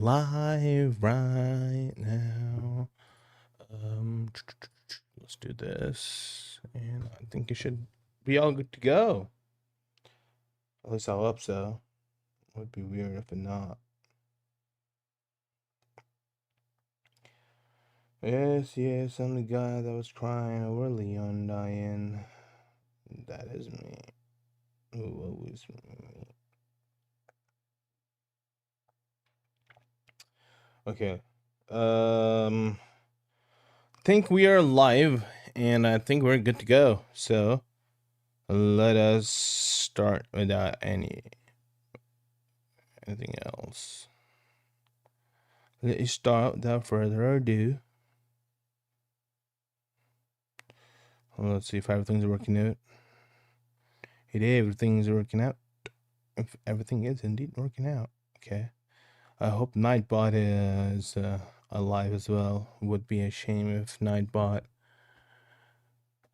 live right now. Let's do this, and I think it should be all good to go. At least I hope so. It would be weird if it not. Yes, I'm the guy that was crying over Leon dying. That is me. What was me? Okay. Think we are live, and I think we're good to go. So let us start without anything else. Let's start without further ado. Let's see if everything's working out. Everything's working out. If everything is indeed working out. Okay. I hope Nightbot is alive as well. Would be a shame if Nightbot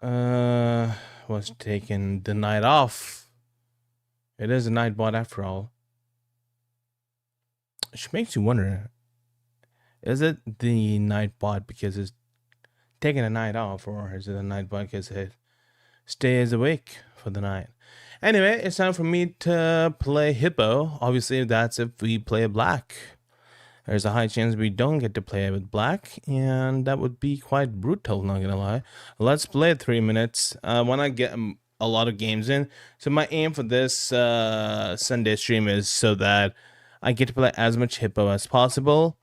was taking the night off. It is a Nightbot after all. Which makes you wonder, is it the Nightbot because it's taking a night off, or is it a Nightbot because it stays awake for the night? Anyway, it's time for me to play Hippo. Obviously, that's if we play black. There's a high chance we don't get to play with black, and that would be quite brutal, not gonna lie. Let's play 3 minutes. I want to get a lot of games in. So my aim for this Sunday stream is so that I get to play as much Hippo as possible.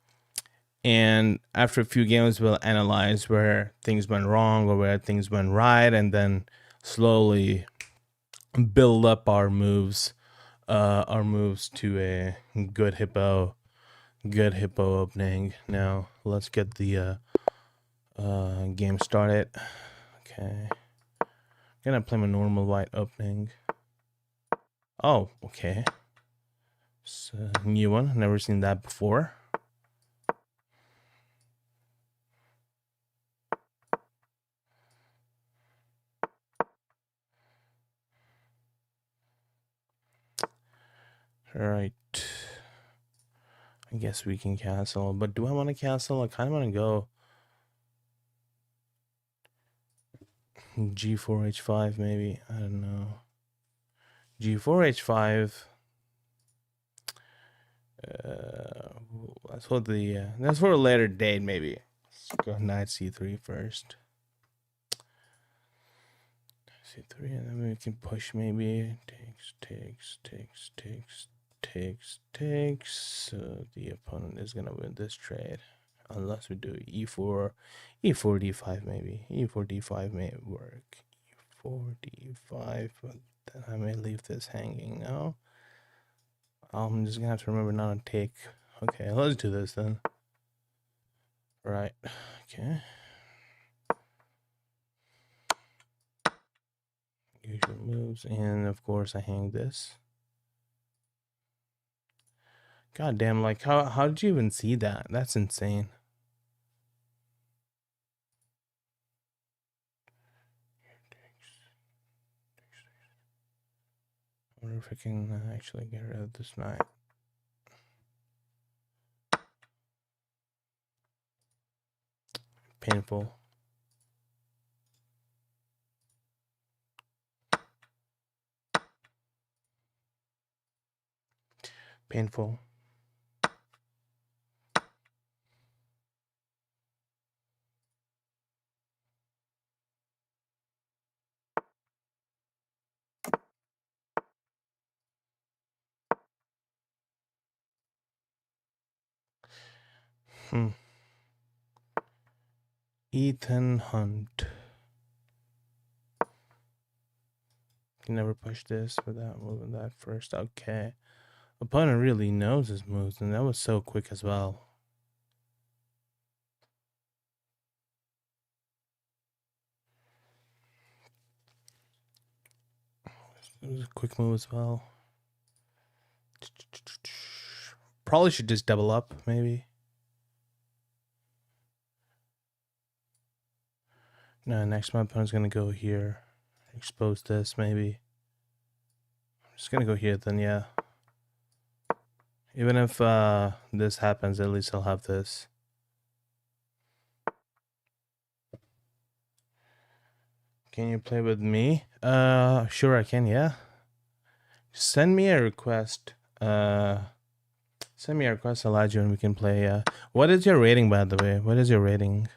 And after a few games, we'll analyze where things went wrong or where things went right, and then slowly build up our moves to a good Hippo opening. Now let's get the game started. Okay, I'm gonna play my normal white opening. Oh, okay, it's a new one, never seen that before. All right, I guess we can cancel, but do I want to cancel? I kind of want to go G4 H5 maybe. I don't know. G4 H5. That's for a later date maybe. Let's go knight C3 first. C3, and then we can push maybe. Takes. So the opponent is gonna win this trade. Unless we do E4 D5 maybe. E4 D5 may work. E4 D5, but then I may leave this hanging now. I'm just gonna have to remember not to take. Okay, let's do this then. Right. Okay. Usual moves, and of course I hang this. God damn, like how did you even see that? That's insane. I wonder if I can actually get rid of this knight. Painful. Painful. Ethan Hunt. Can never push this without moving that first. Okay. Opponent really knows his moves, and that was so quick as well. It was a quick move as well. Probably should just double up, maybe. No, next my opponent's gonna go here. Expose this, maybe. I'm just gonna go here then, yeah. Even if this happens, at least I'll have this. Can you play with me? Sure I can, yeah. Send me a request. Send me a request, Elijah, and we can play. What is your rating, by the way? What is your rating?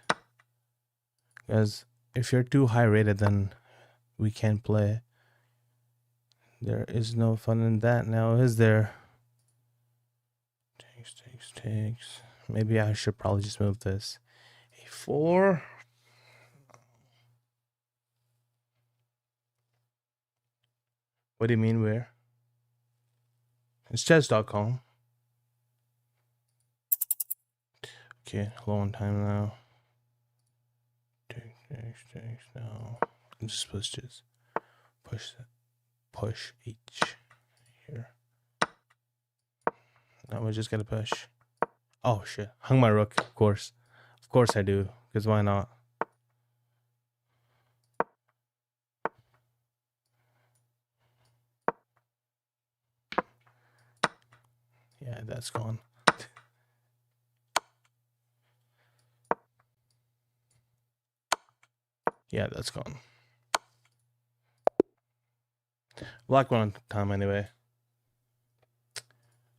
Because if you're too high rated, then we can't play. There is no fun in that now, is there? Takes. Maybe I should probably just move this. A4. What do you mean where? It's chess.com. Okay, low on time now. Takes now. I'm just supposed to just push each here. Now we're just gonna push. Oh shit! Hung my rook. Of course I do. Because why not? Yeah, that's gone. Yeah, that's gone. Black one on time anyway.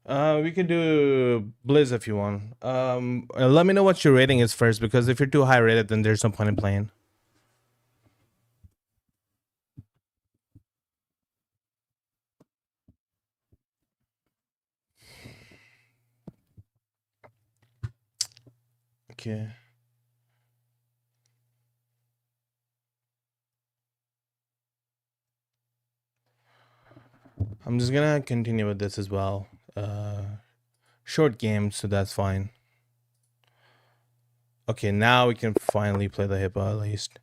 We can do blitz if you want. Let me know what your rating is first, because if you're too high rated, then there's no point in playing. Okay. I'm just gonna continue with this as well. Short game, so that's fine. Okay, now we can finally play the hippo at least.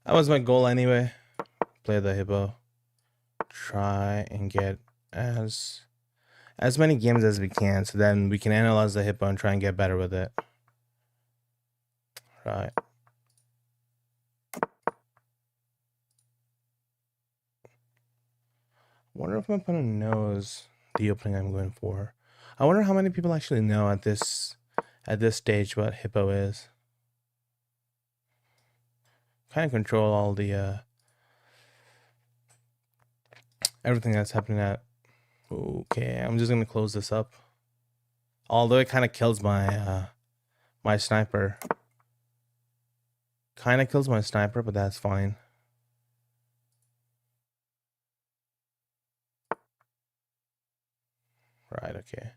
That was my goal anyway. Play the hippo. Try and get as many games as we can, so then we can analyze the hippo and try and get better with it. Right. Wonder if my opponent knows the opening I'm going for. I wonder how many people actually know at this stage what hippo is. Kind of control all the everything that's happening at. Okay, I'm just gonna close this up. Although it kind of kills my my sniper. Kind of kills my sniper, but that's fine. Right, okay.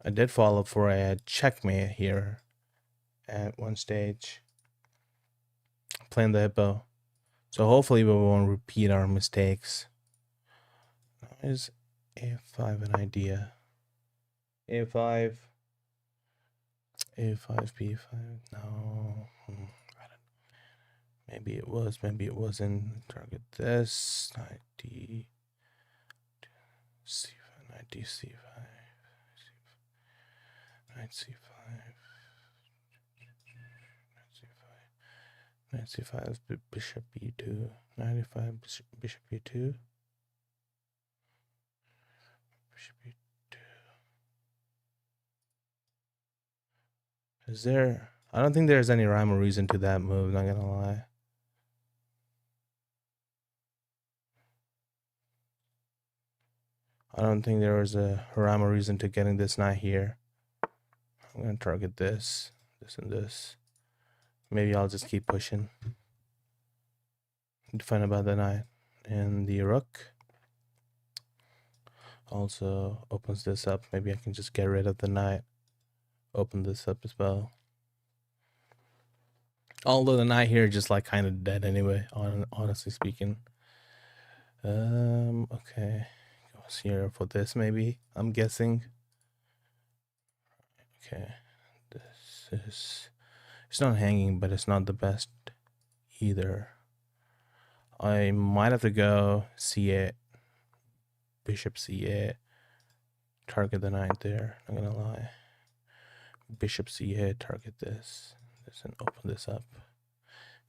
I did follow for a checkmate here at one stage. Playing the hippo. So hopefully we won't repeat our mistakes. Is A5 an idea? A5, B5. No. Maybe it was, maybe it wasn't. Target this. Knight D. C5, knight D, C5. Knight C5. Knight C5, bishop E2. Knight E5, bishop E2. Bishop E2. Is there... I don't think there's any rhyme or reason to that move, not gonna lie. I don't think there was a rhyme or reason to getting this knight here. I'm gonna target this, and this. Maybe I'll just keep pushing. Define about the knight and the rook. Also opens this up. Maybe I can just get rid of the knight. Open this up as well. Although the knight here is just like kind of dead anyway, honestly speaking. Okay. Goes here for this maybe, I'm guessing. Okay. This is... It's not hanging, but it's not the best either. I might have to go C8. Bishop C8. Target the knight there, not gonna lie. Bishop C8, target this. And open this up.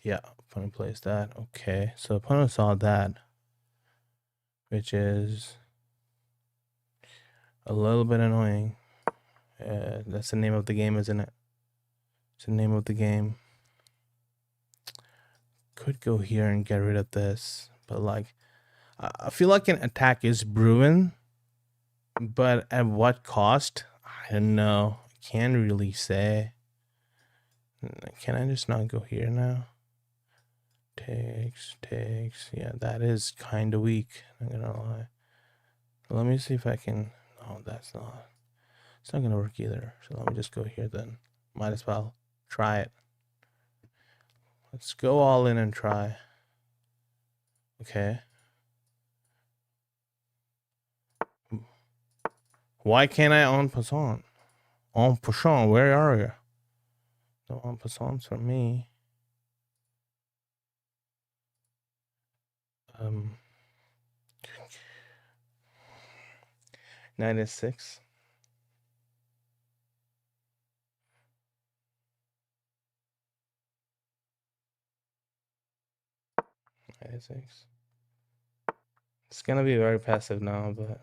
Yeah, opponent plays that. Okay, so opponent saw that, which is... a little bit annoying. That's the name of the game, isn't it? It's the name of the game. Could go here and get rid of this, but like, I feel like an attack is brewing, but at what cost? I don't know. I can't really say. Can I just not go here now? Takes. Yeah, that is kind of weak. I'm not gonna lie. Let me see if I can. Oh, that's not. It's not gonna work either. So let me just go here then. Might as well try it. Let's go all in and try. Okay. Why can't I en passant? En passant, where are you? No en passants for me. 96. 96. It's gonna be very passive now, but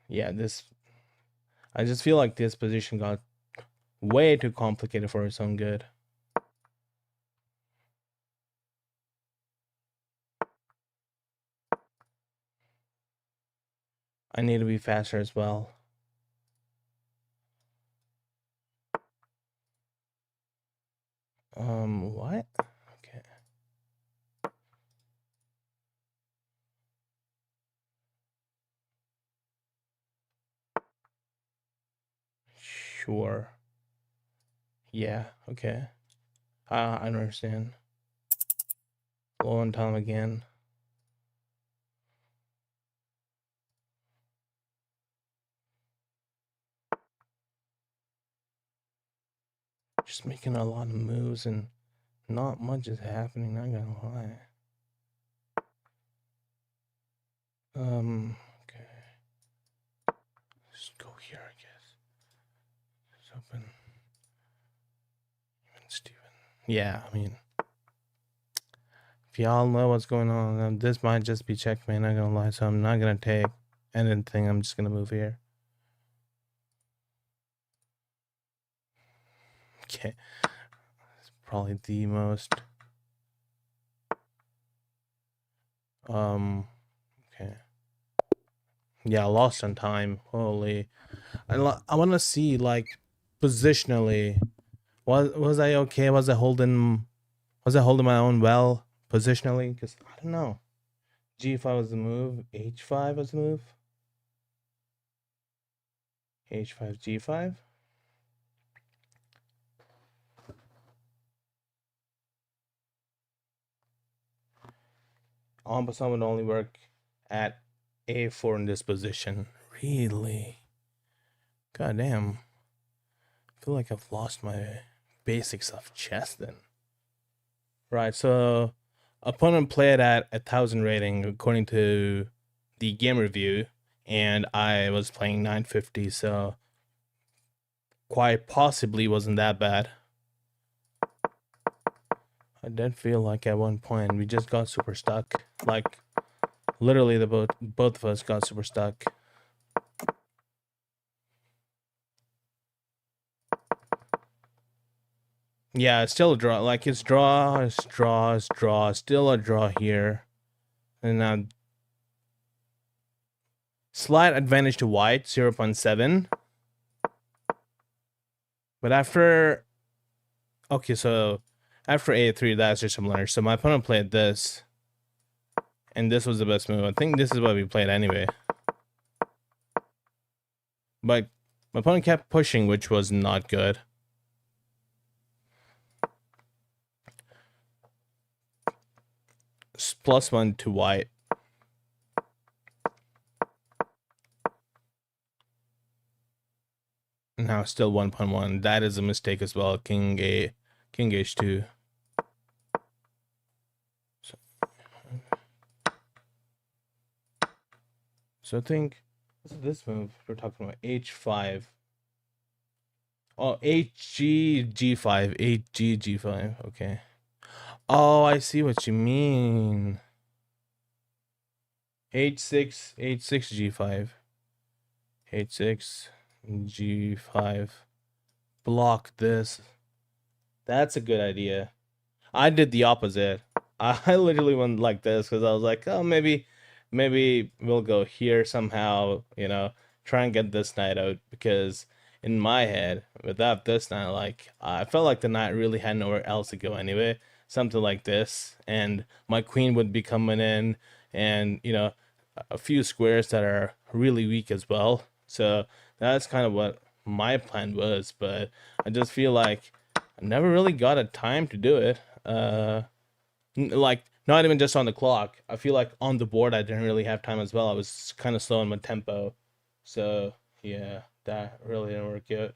yeah, this. I just feel like this position got way too complicated for its own good. I need to be faster as well. What? Okay. Sure. Yeah, okay. I don't understand. Low on time again. Just making a lot of moves and not much is happening, not gonna lie. Okay. Just go here, I guess. It's open. Even Steven. Yeah, I mean, if y'all know what's going on, this might just be checkmate, not gonna lie, so I'm not gonna take anything, I'm just gonna move here. Okay. It's probably the most okay. Yeah, lost on time. Holy. I want to see like positionally. Was I okay? Was I holding my own well positionally? Because I don't know. G5 was the move. H5 was the move. H5 G5. En passant would only work at A4 in this position. Really? God damn. I feel like I've lost my basics of chess then. Right, so opponent played at 1,000 rating according to the game review, and I was playing 950, so quite possibly wasn't that bad. I did feel like at one point we just got super stuck. Like literally the both of us got super stuck. Yeah, it's still a draw. Like it's draw, still a draw here. And now slight advantage to white, 0.7. But after okay, so after A3, that's just similar. So my opponent played this, and this was the best move. I think this is what we played anyway. But my opponent kept pushing, which was not good. +1 to white. Now still 1.1. That is a mistake as well. King H2. So I think this move we're talking about H5. Oh, HG G5, HG G5. Okay. Oh, I see what you mean. H6 G5. H6 G5. Block this. That's a good idea. I did the opposite. I literally went like this because I was like, oh, maybe we'll go here somehow, try and get this knight out. Because in my head, without this knight, like, I felt like the knight really had nowhere else to go anyway. Something like this, and my queen would be coming in, and a few squares that are really weak as well. So that's kind of what my plan was, but I just feel like I never really got a time to do it. Like, not even just on the clock. I feel like on the board I didn't really have time as well. I was kind of slow in my tempo. So yeah, that really didn't work out.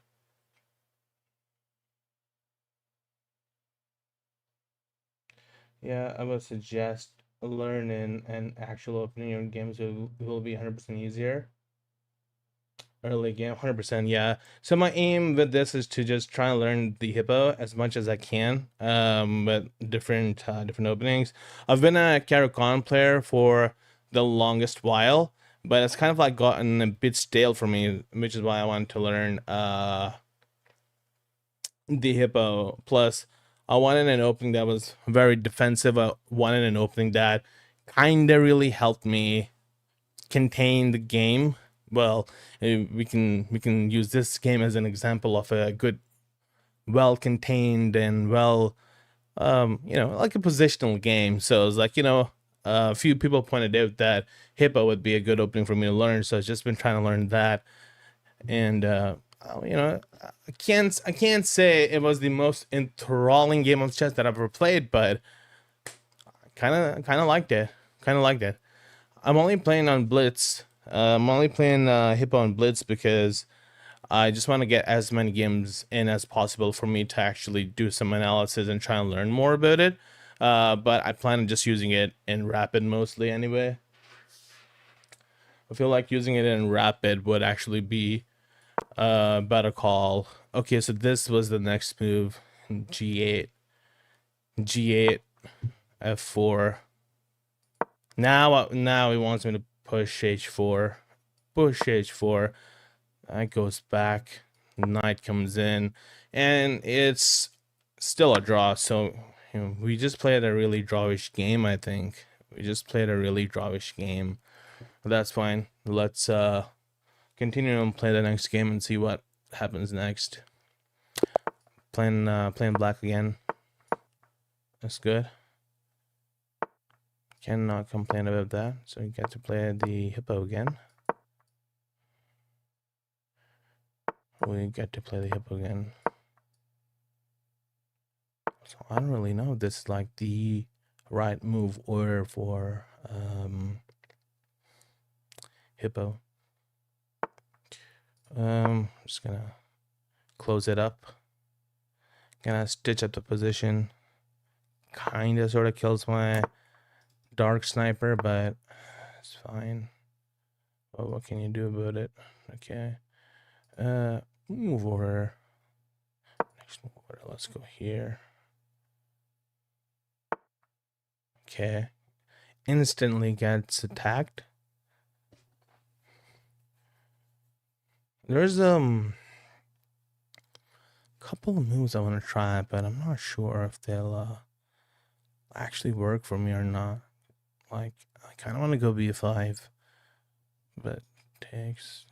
Yeah, I would suggest learning and actual opening your games will be 100% easier. Early game, 100%, yeah. So my aim with this is to just try and learn the Hippo as much as I can, with different openings. I've been a Karakan player for the longest while, but it's kind of like gotten a bit stale for me, which is why I wanted to learn the Hippo. Plus, I wanted an opening that was very defensive. I wanted an opening that kind of really helped me contain the game. Well, we can use this game as an example of a good, well contained and well, like a positional game. So it's like, a few people pointed out that Hippo would be a good opening for me to learn. So I've just been trying to learn that, and I can't say it was the most enthralling game of chess that I've ever played, but kind of liked it. Kind of liked it. I'm only playing on Blitz. I'm only playing Hippo on Blitz because I just want to get as many games in as possible for me to actually do some analysis and try and learn more about it. But I plan on just using it in Rapid mostly anyway. I feel like using it in Rapid would actually be a better call. Okay, so this was the next move. G8. G8. F4. Now he wants me to push H4. Push H4. That goes back. Knight comes in, and it's still a draw. So we just played a really drawish game. I think we just played a really drawish game. But that's fine. Let's continue and play the next game and see what happens next. Playing black again. That's good. Cannot complain about that. So we get to play the Hippo again. We get to play the Hippo again. So I don't really know if this is like the right move order for Hippo. Just gonna close it up. Gonna stitch up the position. Kinda sort of kills my dark sniper, but it's fine. Well, what can you do about it? Okay. Move order. Next move order. Let's go here. Okay. Instantly gets attacked. There's couple of moves I want to try, but I'm not sure if they'll actually work for me or not. Like, I kind of want to go b5, but takes.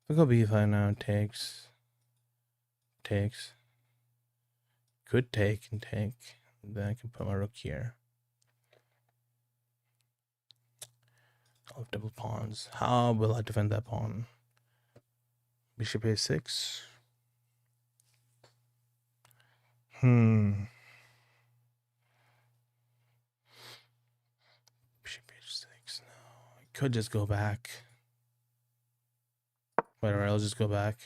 If I go b5 now, takes. Could take and take. Then I can put my rook here. I'll have double pawns. How will I defend that pawn? Bishop a6. Bishop h6. No, I could just go back. Whatever, I'll just go back.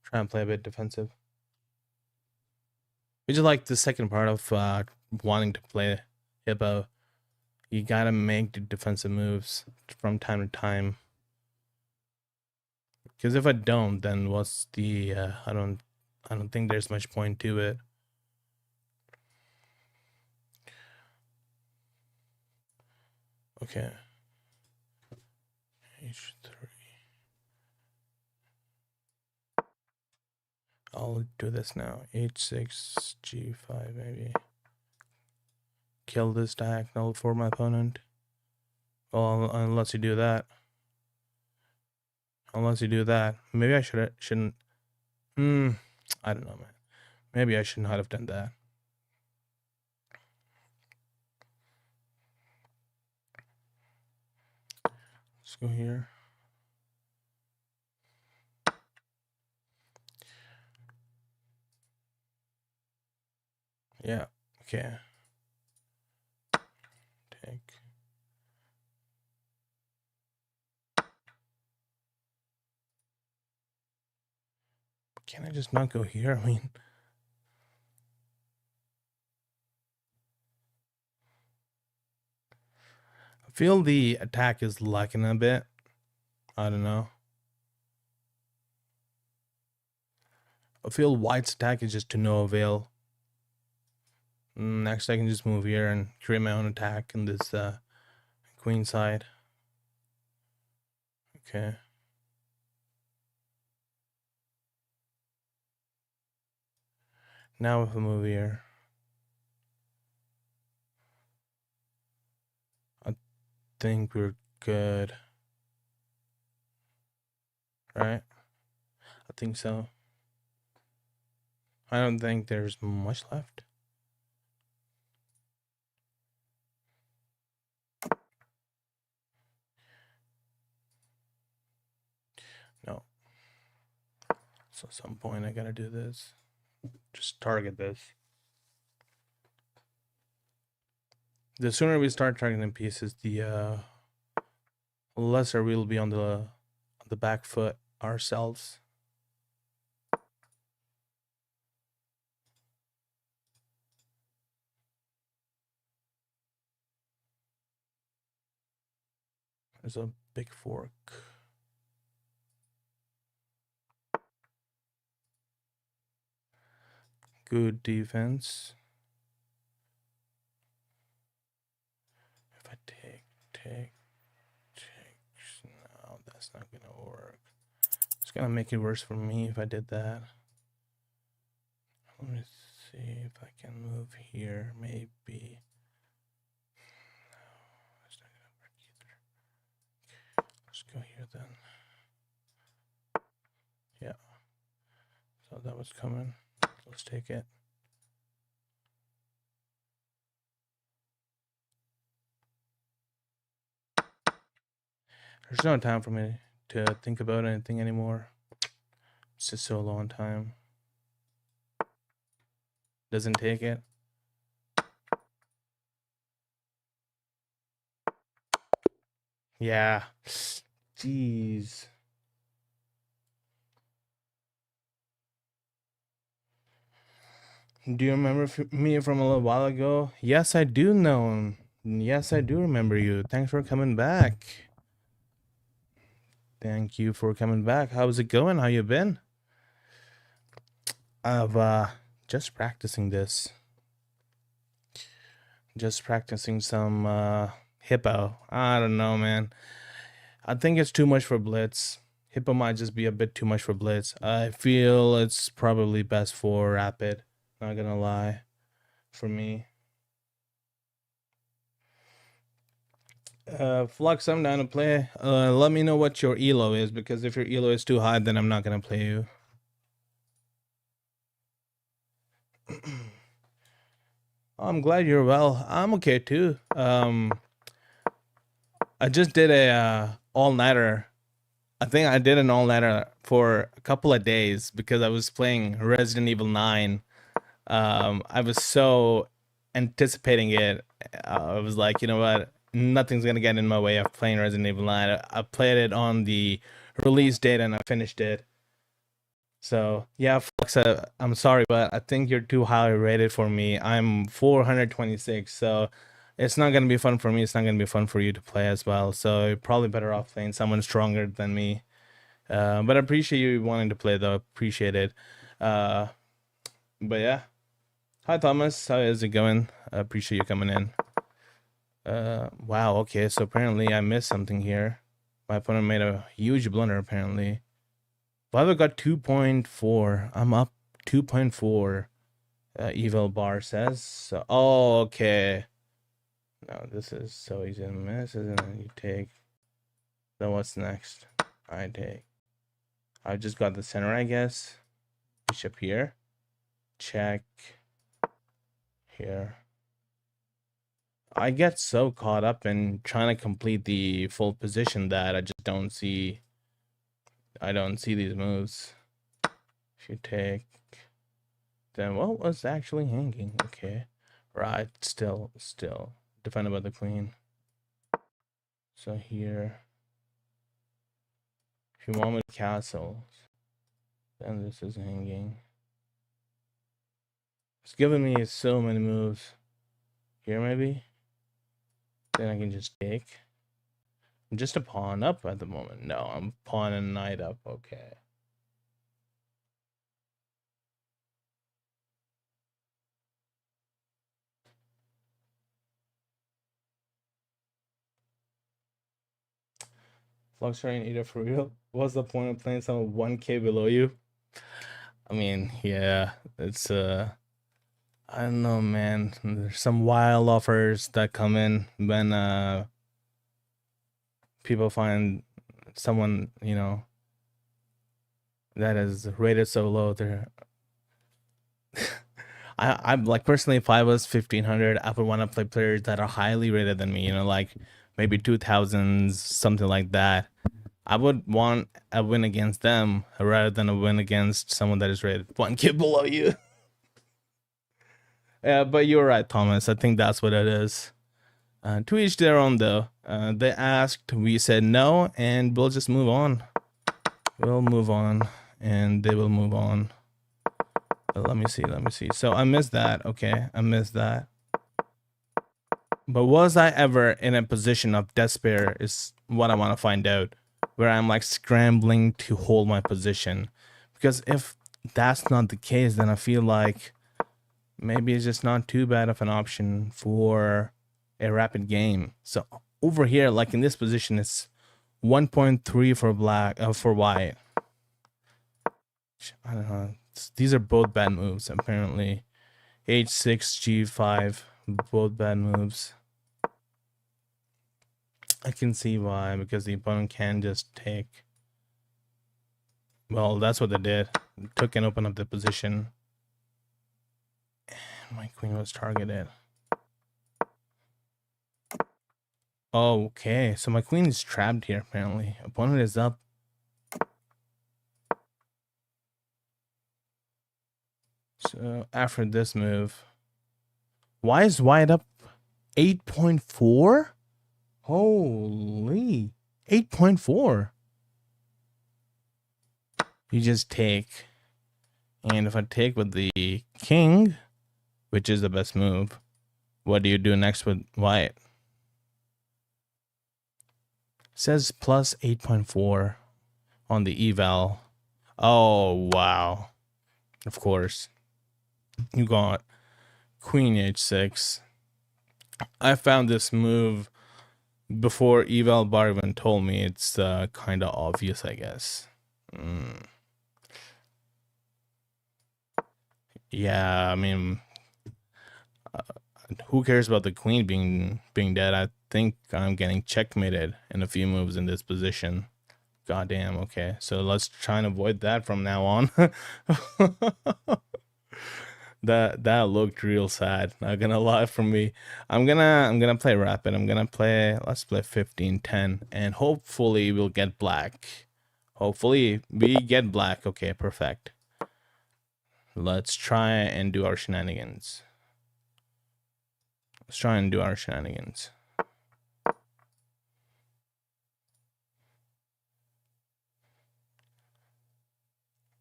Try and play a bit defensive. Which is like the second part of wanting to play Hippo. You gotta make the defensive moves from time to time. Because if I don't, then what's the I don't think there's much point to it. Okay. H3. I'll do this now. H6, G5 maybe. Kill this diagonal for my opponent. Well, unless you do that. Unless you do that. Maybe I shouldn't. I don't know, man. Maybe I should not have done that. Let's go here. Yeah, okay. Take. Can I just not go here? I mean, I feel the attack is lacking a bit. I don't know. I feel white's attack is just to no avail. Next, I can just move here and create my own attack in this queen side. Okay. Now if I move here, I think we're good. Right? I think so. I don't think there's much left. No. So at some point I gotta do this. Just target this. The sooner we start targeting pieces, the lesser we'll be on the back foot ourselves. There's a big fork. Good defense. If I take, no, that's not gonna work. It's gonna make it worse for me if I did that. Let me see if I can move here, maybe. No, that's not gonna work either. Let's go here then. Yeah. So that was coming. Let's take it. There's no time for me to think about anything anymore. It's just so long time. Doesn't take it. Yeah. Jeez. Do you remember me from a little while ago? Yes, I do know. Yes, I do remember you. Thanks for coming back. Thank you for coming back. How's it going? How you been? I've just practicing this. Just practicing some Hippo. I don't know, man. I think it's too much for blitz. Hippo might just be a bit too much for blitz. I feel it's probably best for rapid. Not gonna lie, for me. Flux, I'm down to play. Let me know what your elo is, because if your elo is too high, then I'm not gonna play you. I'm glad you're well. I'm okay too. I just did a all-nighter. I think I did an all-nighter for a couple of days because I was playing Resident Evil 9. I was so anticipating it. I was like, you know what? Nothing's gonna get in my way of playing Resident Evil 9. I played it on the release date and I finished it. So yeah, Flux, I'm sorry, but I think you're too highly rated for me. I'm 426, so it's not gonna be fun for me. It's not gonna be fun for you to play as well. So you're probably better off playing someone stronger than me. But I appreciate you wanting to play though. Appreciate it. But yeah. Hi Thomas, how is it going? I appreciate you coming in. Wow, okay, so apparently I missed something here. My opponent made a huge blunder apparently. But I got 2.4. I'm up 2.4. Evil bar says. So, oh, okay. No, this is so easy to miss, isn't it? You take. Then what's next? I take. I just got the center, I guess. Bishop here. Check. Here. I get so caught up in trying to complete the full position that I just don't see. I don't see these moves. If you take. Then what was actually hanging? Okay. Right. Still. Defended by the queen. So here. If you want with castles, then this is hanging. It's giving me so many moves. Here maybe. Then I can just take. I'm just a pawn up at the moment. No, I'm pawn and knight up. Okay. Fluctuating either for real. What's the point of playing someone 1K below you? I mean, yeah, it's I don't know, man. There's some wild offers that come in when people find someone, you know, that is rated so low. They're I'm like, personally, if I was 1500, I would want to play players that are highly rated than me, you know, like maybe 2000s, something like that. I would want a win against them rather than a win against someone that is rated 1K below you. Yeah, but you're right, Thomas. I think that's what it is. To each their own, though. They asked, we said no, and we'll just move on. We'll move on, and they will move on. Let me see. So I missed that. Okay, I missed that. But was I ever in a position of despair is what I want to find out. Where I'm like scrambling to hold my position. Because if that's not the case, then I feel like maybe it's just not too bad of an option for a rapid game. So over here, like in this position, it's 1.3 for black, for white. I don't know. These are both bad moves, apparently. H6, G5, both bad moves. I can see why, because the opponent can just take. Well, that's what they did. Took and opened up the position. And my queen was targeted. Okay, so my queen is trapped here, apparently. Opponent is up. So after this move, why is white up 8.4? Holy, 8.4. You just take. And if I take with the king, which is the best move, what do you do next with white? It says plus 8.4 on the eval. Oh, wow. Of course. You got queen h6. I found this move before eval bar even told me. It's kind of obvious, I guess. Yeah, I mean, who cares about the queen being dead? I think I'm getting checkmated in a few moves in this position. Goddamn. Okay, so let's try and avoid that from now on. That looked real sad. Not gonna lie for me. I'm gonna play rapid. Let's play 15-10, and hopefully we'll get black. Hopefully we get black. Okay, perfect. Let's try and do our shenanigans.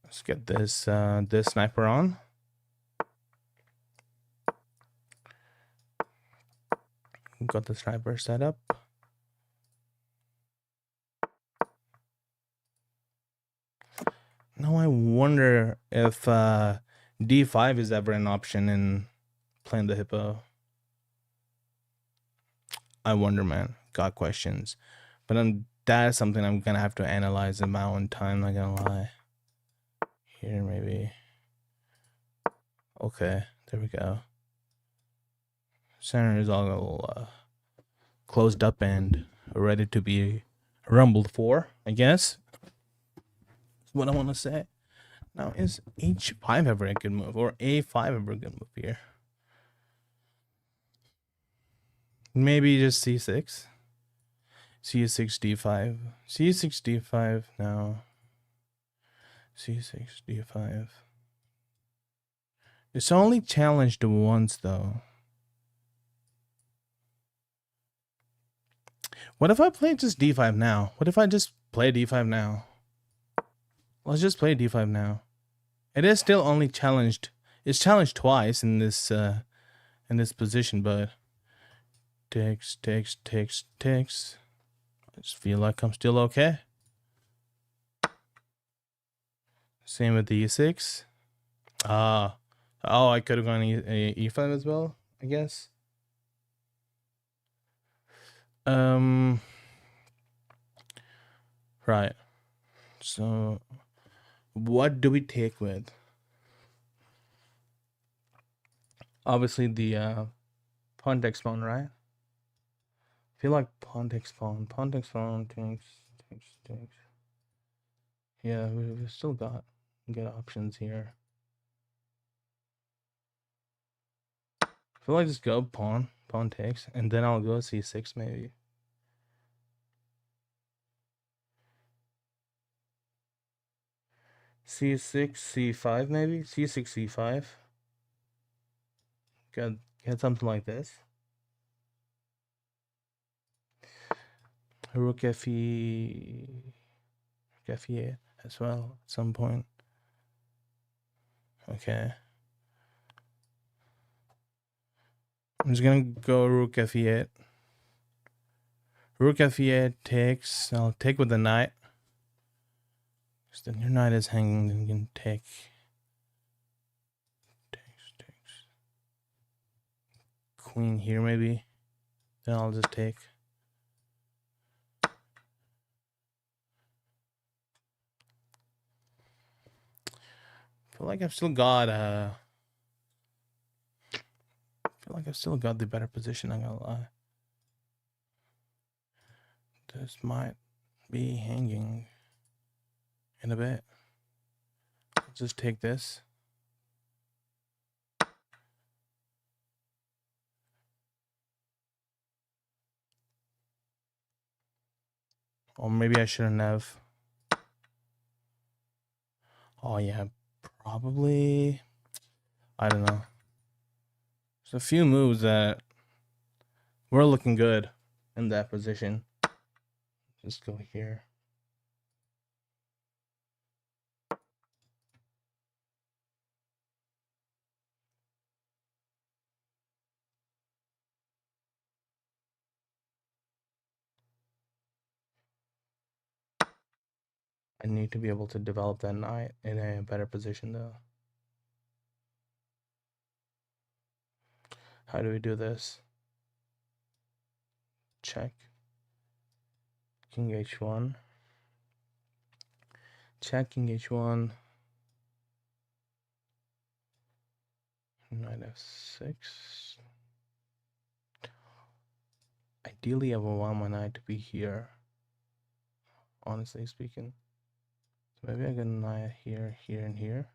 Let's get this sniper on. Got the sniper set up. wonder if d5 is ever an option in playing the hippo. I wonder, man. Got questions. But that is something I'm gonna have to analyze in my own time, not gonna lie. Here, maybe. Okay, there we go. Center is all closed up and ready to be rumbled for, I guess. That's what I want to say. Now, is h5 ever a good move, or a5 ever a good move here? Maybe just c6. c6 d5. c6 d5 now. c6 d5. It's only challenged once though. What if I play just d5 now? What if I just play d5 now? Let's just play d5 now. It is still only challenged. It's challenged twice in this position, but takes. I just feel like I'm still okay. Same with the e6. Oh, I could have gone e5 as well, I guess. Right. So, what do we take with? Obviously, the pawn takes pawn, right? I feel like pawn takes pawn. Pawn takes pawn. Takes. Yeah, we've still got good options here. I feel like just go pawn takes, and then I'll go c6 maybe. c6, c5 maybe? c6, c5. Get something like this. Rook fe8 as well at some point. Okay. I'm just gonna go rook fe8. Rook fe8 takes. I'll take with the knight. Because then your knight is hanging, then you can take. Takes. Queen here maybe. Then I'll just take. I feel like I've still got the better position, I'm gonna lie. This might be hanging in a bit. I'll just take this. Or maybe I shouldn't have. Oh yeah, probably. I don't know. There's a few moves that were looking good in that position. Just go here. I need to be able to develop that knight in a better position though. How do we do this? Check. King h1. Check king h1. Knight f6. Ideally, I would want my knight to be here. Honestly speaking. So maybe I get a knight here, here, and here.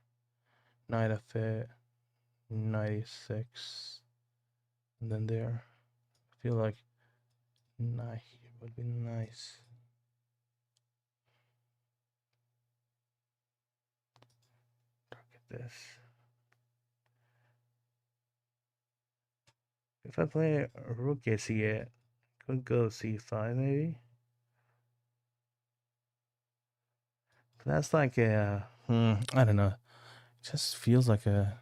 Knight f8. Knight e6. And then there. I feel like knight here would be nice. Target this. If I play rook c8, could go c5 maybe. But that's like a I don't know. It just feels like a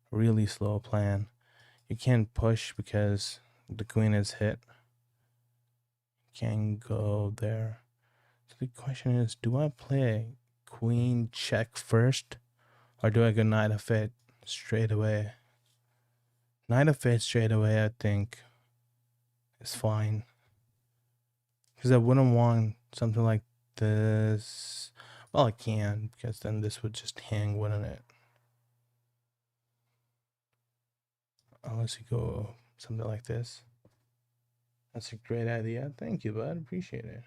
really slow plan. You can't push because the queen is hit. Can't go there. So the question is, do I play queen check first, or do I go knight f8 straight away? Knight f8 straight away, I think, is fine. Because I wouldn't want something like this. Well, I can, because then this would just hang, wouldn't it? Unless you go something like this. That's a great idea. Thank you, bud. Appreciate it.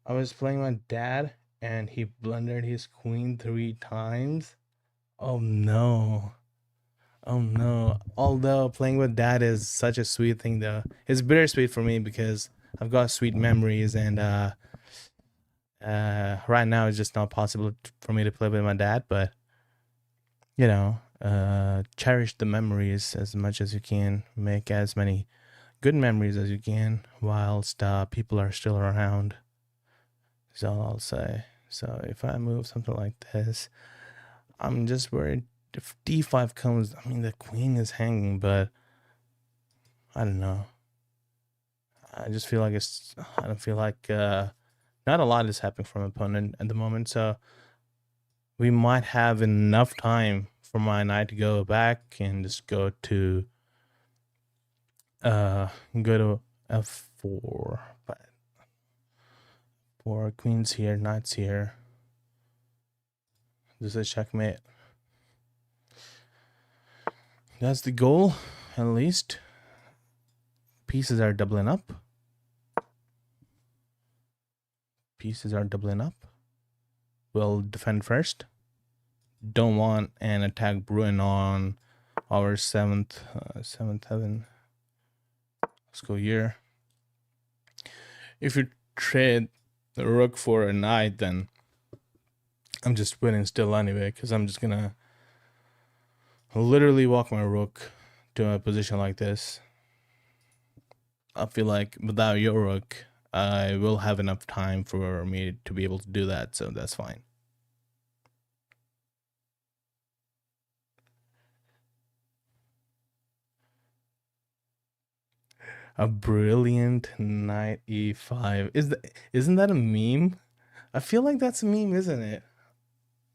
I was playing my dad, and he blundered his queen 3 times. Oh, no. Oh, no. Although playing with dad is such a sweet thing, though. It's bittersweet for me because I've got sweet memories, and right now it's just not possible for me to play with my dad, but you know, cherish the memories as much as you can, make as many good memories as you can whilst people are still around, is all I'll say. So if I move something like this, I'm just worried if d5 comes, I mean, the queen is hanging, but I don't know. I just feel like I don't feel like not a lot is happening from opponent at the moment, so we might have enough time for my knight to go back and just go to f4, but for queens here, knights here. This is checkmate. That's the goal, at least. Pieces are doubling up. Pieces are doubling up. We'll defend first. Don't want an attack brewing on our seventh heaven. Let's go here. If you trade the rook for a knight, then I'm just winning still anyway, because I'm just gonna literally walk my rook to a position like this. I feel like without your rook, I will have enough time for me to be able to do that, so that's fine. A brilliant knight e5. Isn't that a meme? I feel like that's a meme, isn't it?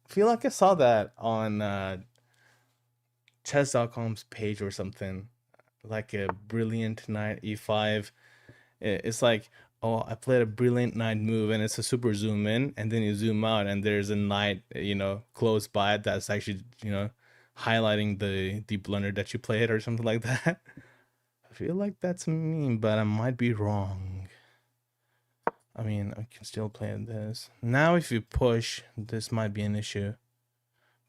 I feel like I saw that on chess.com's page or something. Like a brilliant knight e5. It's like, oh, I played a brilliant knight move, and it's a super zoom in, and then you zoom out, and there's a knight, close by that's actually, highlighting the blunder that you played or something like that. I feel like that's a meme, but I might be wrong. I mean, I can still play this. Now, if you push, this might be an issue.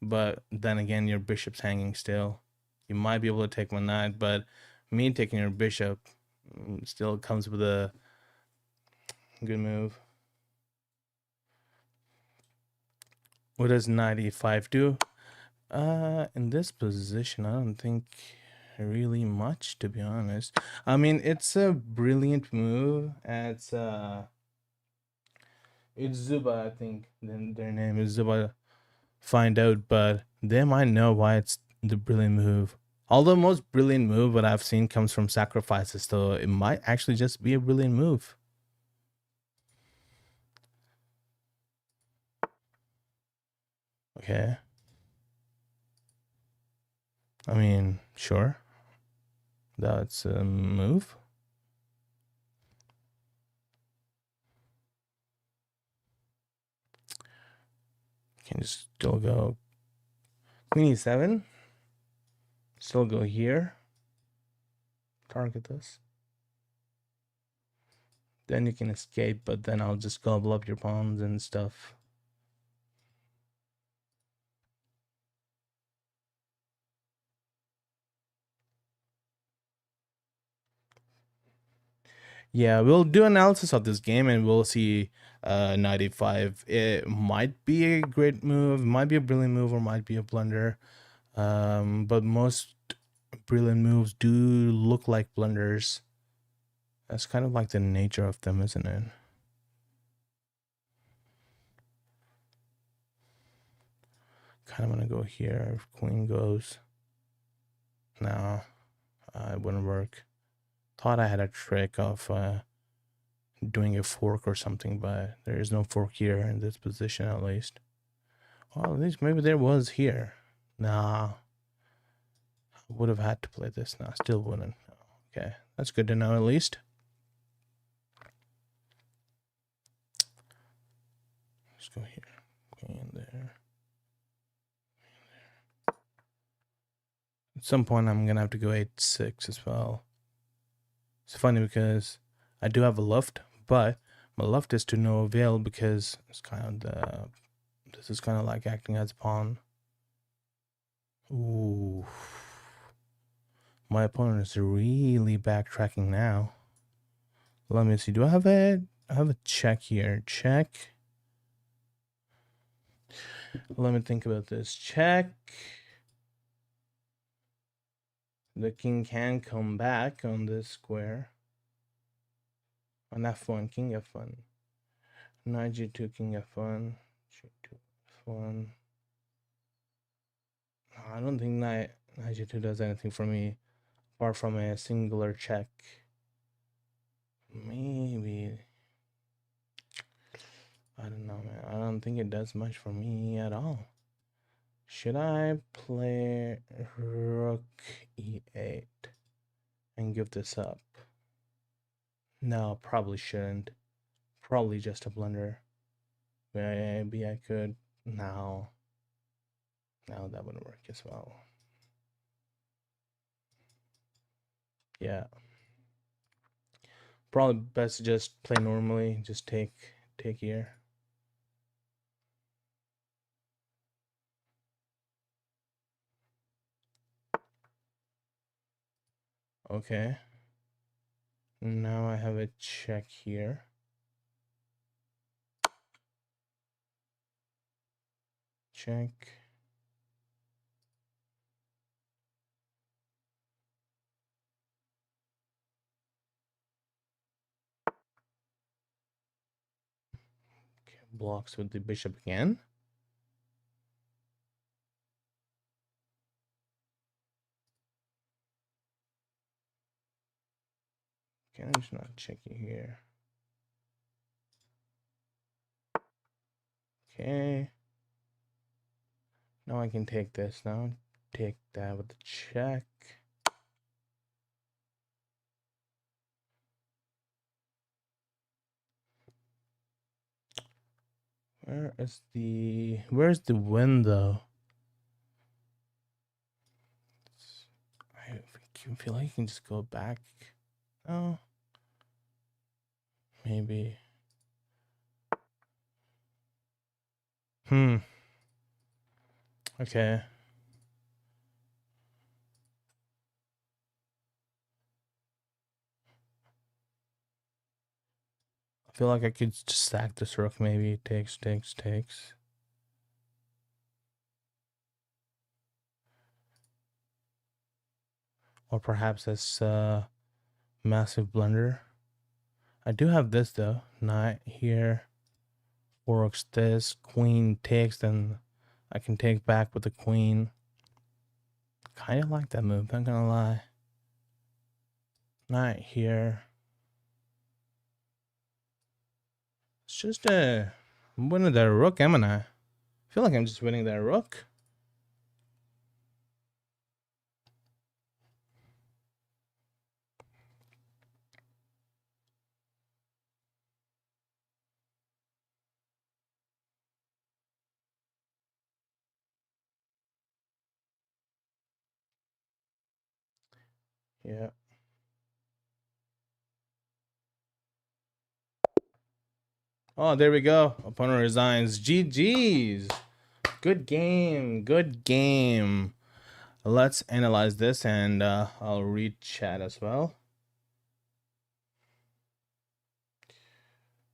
But then again, your bishop's hanging still. You might be able to take my knight, but me taking your bishop still comes with a good move. What does knight e5 do? In this position, I don't think really much, to be honest. I mean, it's a brilliant move. It's Zuba, I think. Then their name is Zuba. Find out, but they might know why it's the brilliant move. Although most brilliant move what I've seen comes from sacrifices, so it might actually just be a brilliant move. Okay. I mean, sure. That's a move. Can just still go queen e7. Still go here. Target this. Then you can escape, but then I'll just gobble up your pawns and stuff. Yeah, we'll do analysis of this game and we'll see 95. It might be a great move, might be a brilliant move, or might be a blunder. But most brilliant moves do look like blunders. That's kind of like the nature of them, isn't it? Kind of want to go here. If queen goes. No, it wouldn't work. Thought I had a trick of doing a fork or something, but there is no fork here in this position at least. Well, at least maybe there was here. Nah. Would have had to play this. Nah, still wouldn't. Okay, that's good to know at least. Let's go here. Queen there. At some point, I'm gonna have to go 8-6 as well. It's funny because I do have a luft, but my luft is to no avail because it's kind of this is kind of like acting as a pawn. Ooh. My opponent is really backtracking now. Let me see. Do I have a check here? Check. Let me think about this. Check. The king can come back on this square. On F1, king F1. Knight G2, king F1. G2, F1. I don't think knight G2 does anything for me apart from a singular check. Maybe. I don't know, man. I don't think it does much for me at all. Should I play rook e8 and give this up? No, probably shouldn't. Probably just a blunder. Maybe I could. No, that wouldn't work as well. Yeah. Probably best to just play normally. Just take here. Okay. Now I have a check here. Check. Okay, blocks with the bishop again. Okay, I'm just not checking here. Okay. Now I can take this now. Take that with the check. Where's the window? I feel like you can just go back. Oh. Maybe. Okay. I feel like I could just sack this rook. Maybe takes. Or perhaps that's massive blunder. I do have this though. Knight here. Works this. Queen takes, then I can take back with the queen. Kind of like that move, not gonna lie. Knight here. It's just I'm winning that rook, am I? I feel like I'm just winning that rook. Yeah. Oh, there we go. Opponent resigns. GG's. Good game. Good game. Let's analyze this, and I'll read chat as well.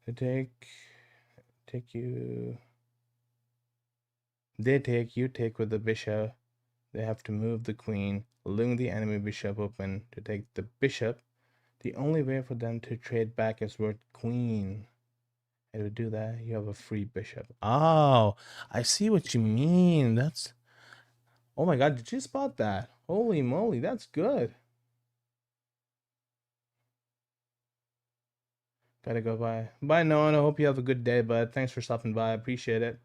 They take you. They take, you take with the bishop. They have to move the queen, leaving the enemy bishop open to take the bishop. The only way for them to trade back is with queen. And to do that, you have a free bishop. Oh, I see what you mean. That's... Oh my god, did you spot that? Holy moly, that's good. Gotta go. Bye. Bye, Noah. I hope you have a good day, bud. Thanks for stopping by. I appreciate it.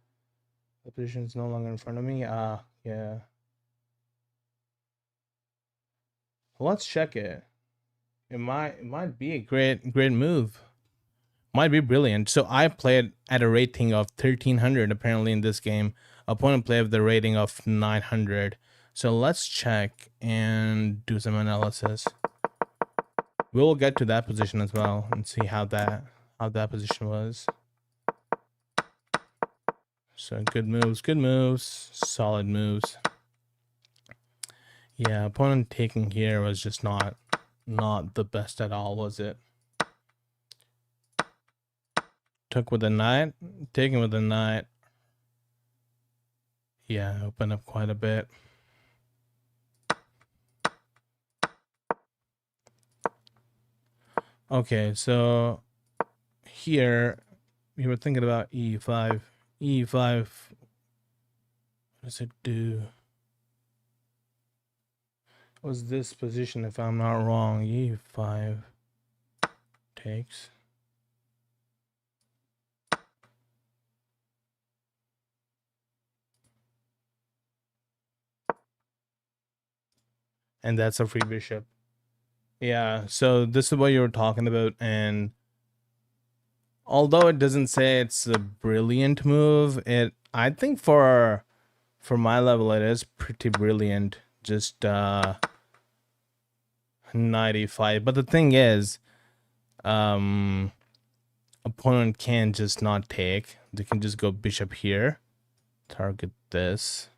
The position's no longer in front of me. Yeah. Well, let's check it. It might be a great move. Might be brilliant. So I played at a rating of 1300 apparently in this game. Opponent played with the rating of 900. So let's check and do some analysis. We'll get to that position as well and see how that position was. So good moves, solid moves. Yeah, opponent taking here was just not the best at all, was it? Took with a knight, taking with a knight. Yeah, open up quite a bit. Okay, so here we were thinking about e5. E5, what does it do? Was this position, if I'm not wrong? E5 takes. And that's a free bishop. Yeah, so this is what you were talking about, and although it doesn't say it's a brilliant move, I think for my level it is pretty brilliant. Just 95. But the thing is, opponent can just not take. They can just go bishop here, target this,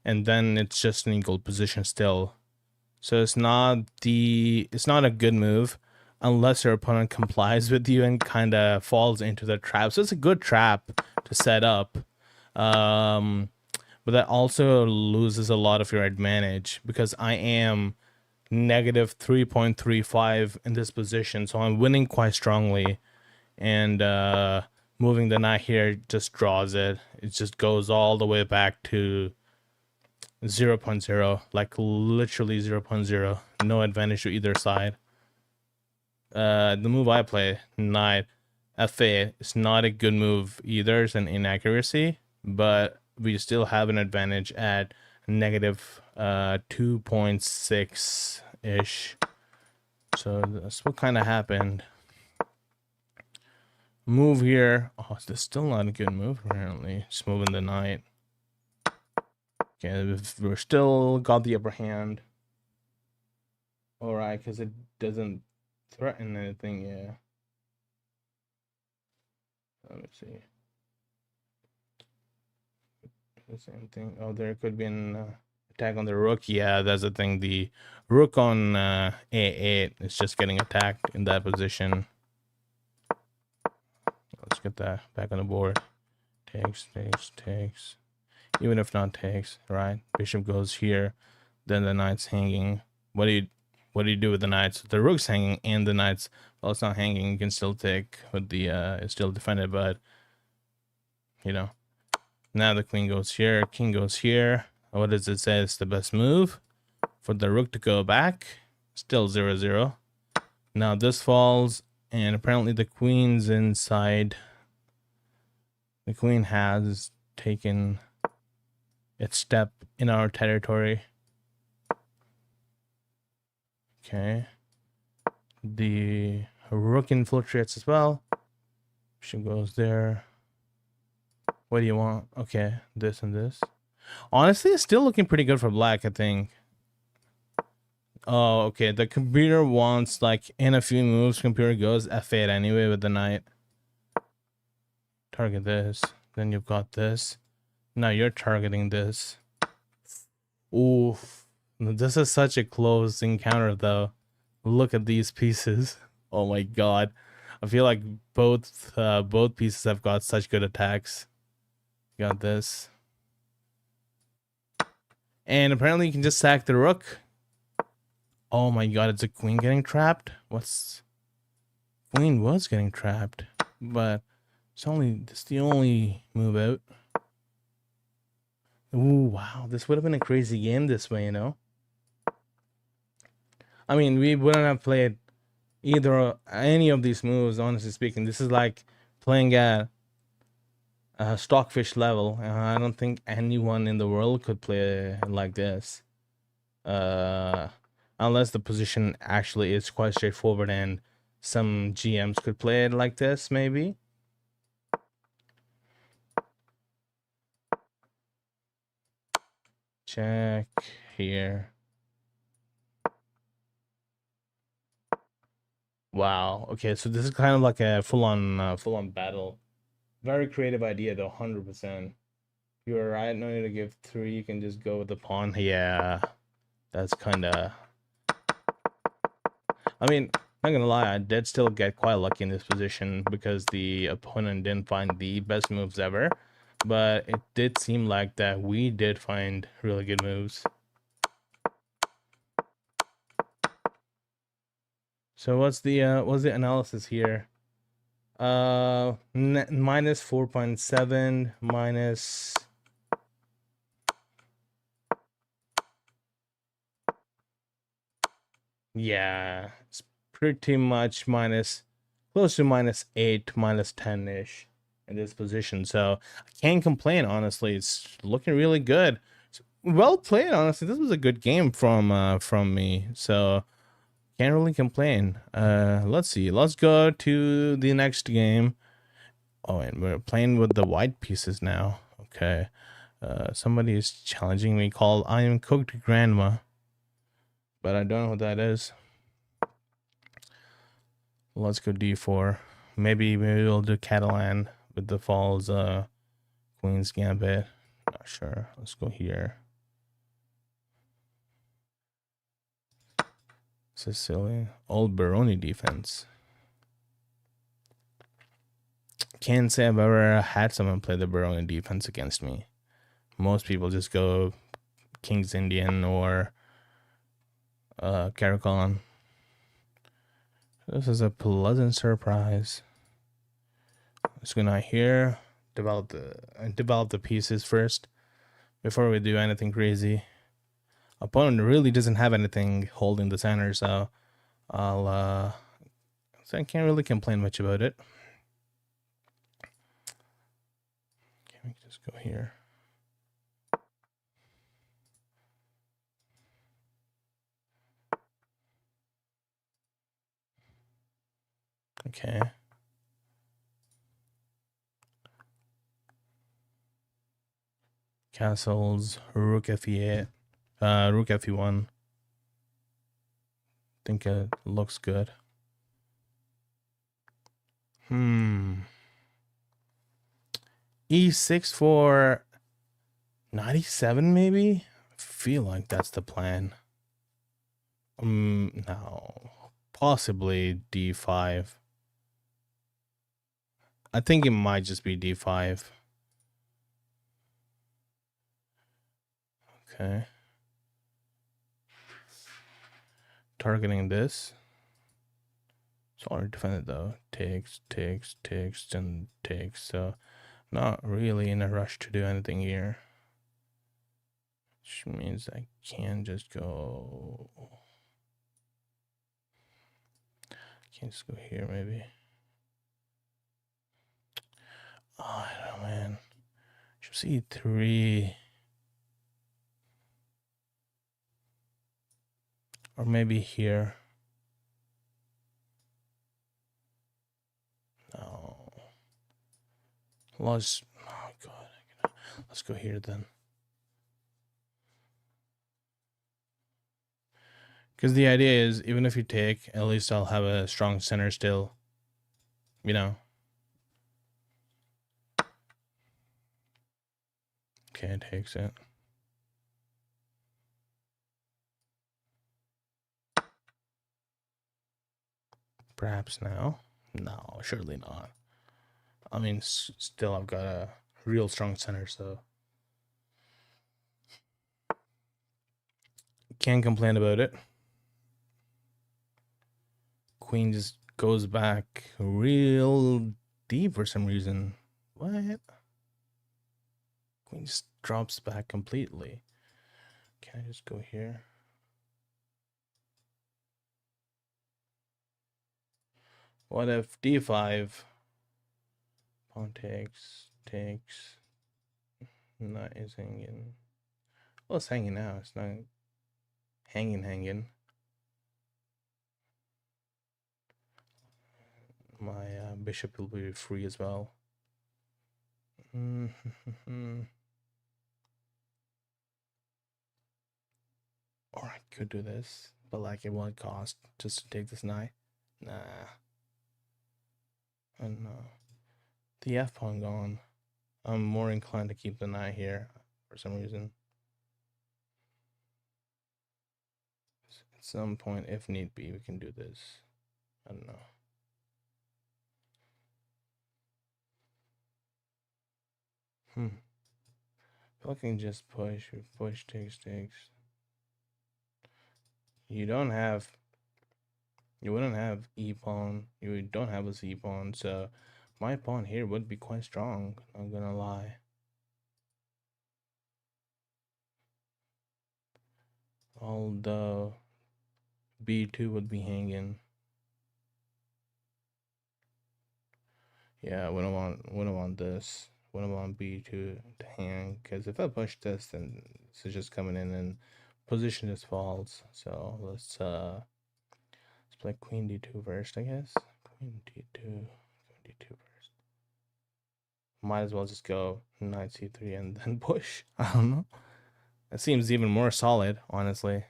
and then it's just an equal position still. So it's not a good move unless your opponent complies with you and kind of falls into the trap. So it's a good trap to set up. But that also loses a lot of your advantage because I am negative 3.35 in this position. So I'm winning quite strongly. And moving the knight here just draws it. It just goes all the way back to 0.0, like literally 0.0. No advantage to either side. The move I play, knight f8, is not a good move either. It's an inaccuracy, but we still have an advantage at negative 2.6 ish. So that's what kind of happened. Move here. Oh, this still not a good move apparently. Just moving the knight. Okay, we're still got the upper hand. All right, because it doesn't threaten anything. Yeah. Let me see. The same thing. Oh, there could be an attack on the rook. Yeah, that's the thing. The rook on a8 is just getting attacked in that position. Let's get that back on the board. Takes. Even if not takes, right? Bishop goes here, then the knight's hanging. What do you do with the knights? The rook's hanging and the knight's, well, it's not hanging. You can still take with the it's still defended, but you know. Now the queen goes here, king goes here. What does it say? It's the best move for the rook to go back. Still 0-0. Now this falls, and apparently the queen's inside. The queen has taken its step in our territory. Okay. The rook infiltrates as well. She goes there. What do you want? Okay, this and this. Honestly, it's still looking pretty good for black, I think. Oh, okay. The computer wants, like, in a few moves, computer goes f8 anyway with the knight. Target this. Then you've got this. Now you're targeting this. Oof. This is such a close encounter, though. Look at these pieces. Oh my god. I feel like both pieces have got such good attacks. Got this. And apparently you can just sack the rook. Oh my god, it's a queen getting trapped? Queen was getting trapped, but it's the only move out. Ooh, wow. This would have been a crazy game this way, you know? I mean, we wouldn't have played either any of these moves. Honestly speaking, this is like playing at stockfish level. I don't think anyone in the world could play like this, unless the position actually is quite straightforward and some GMs could play it like this, maybe. Check here. Wow. Okay, so this is kind of like a full-on battle. Very creative idea, though. 100%. You're right. No need to give 3. You can just go with the pawn. Yeah, that's kind of. I mean, not gonna lie, I did still get quite lucky in this position because the opponent didn't find the best moves ever, but it did seem like that we did find really good moves. So what's the analysis here? Minus 4.7 minus. Yeah, it's pretty much minus, close to -8, -10-ish in this position. So I can't complain, honestly. It's looking really good. Well played, honestly. This was a good game from me. So can't really complain. Let's see. Let's go to the next game. Oh, and we're playing with the white pieces now. Okay. Somebody is challenging me called I Am Cooked Grandma, but I don't know what that is. Let's go d4. Maybe we'll do Catalan with the falls Queen's Gambit. Not sure. Let's go here. Sicilian. Old Baroni defense. Can't say I've ever had someone play the Baroni defense against me. Most people just go King's Indian or Caracon. This is a pleasant surprise. Let's go now here. Develop the pieces first before we do anything crazy. Opponent really doesn't have anything holding the center, so I can't really complain much about it. Can we just go here? Okay. Castles, Rook F8, Rook F1. Think it looks good. E6 for 97, maybe? I feel like that's the plan. No. Possibly D5. I think it might just be D5. Okay. Targeting this. It's already defended though. Takes, and takes. So not really in a rush to do anything here. Which means I can just go. Can't just go here maybe. Oh, I don't know, man. Should see 3. Or maybe here. No. Let's. Oh god. Let's go here then. Because the idea is, even if you take, at least I'll have a strong center still. You know. Okay, it takes it. Perhaps now? No, surely not. I mean, still I've got a real strong center, so can't complain about it. Queen just goes back real deep for some reason. What? Queen just drops back completely. Can I just go here? What if d5? Pawn takes. Knight is hanging. Well, it's hanging now. It's not hanging. My bishop will be free as well. Or I could do this, but like it won't cost just to take this knight. Nah. I don't know. The f pawn gone. I'm more inclined to keep the knight here for some reason. At some point, if need be, we can do this. I don't know. I can just push. Push takes. You wouldn't have e pawn. You don't have a c pawn, so my pawn here would be quite strong. Not gonna lie. Although b2 would be hanging. Yeah, we don't want this. We don't want b2 to hang, because if I push this, then it's just coming in and position just falls. So let's play queen d2 first, I guess. Queen d2 first. Might as well just go knight c3 and then push. I don't know. It seems even more solid, honestly.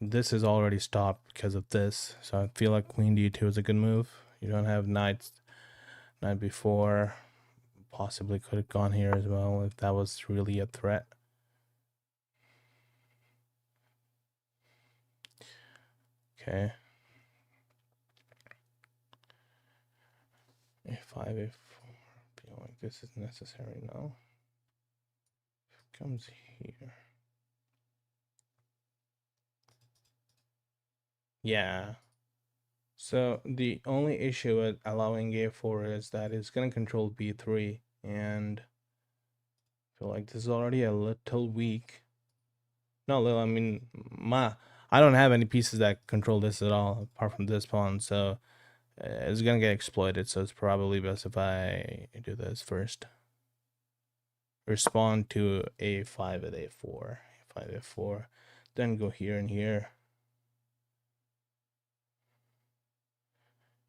This is already stopped because of this, so I feel like queen d2 is a good move. You don't have knight before. Possibly could have gone here as well if that was really a threat. Okay. a5, a4. I feel like this is necessary now. If it comes here. Yeah. So the only issue with allowing a4 is that it's going to control b3, and I feel like this is already a little weak. No, little, I mean, I don't have any pieces that control this at all apart from this pawn, so it's going to get exploited, so it's probably best if I do this first. Respond to a5 at a4, a5, a4, then go here and here.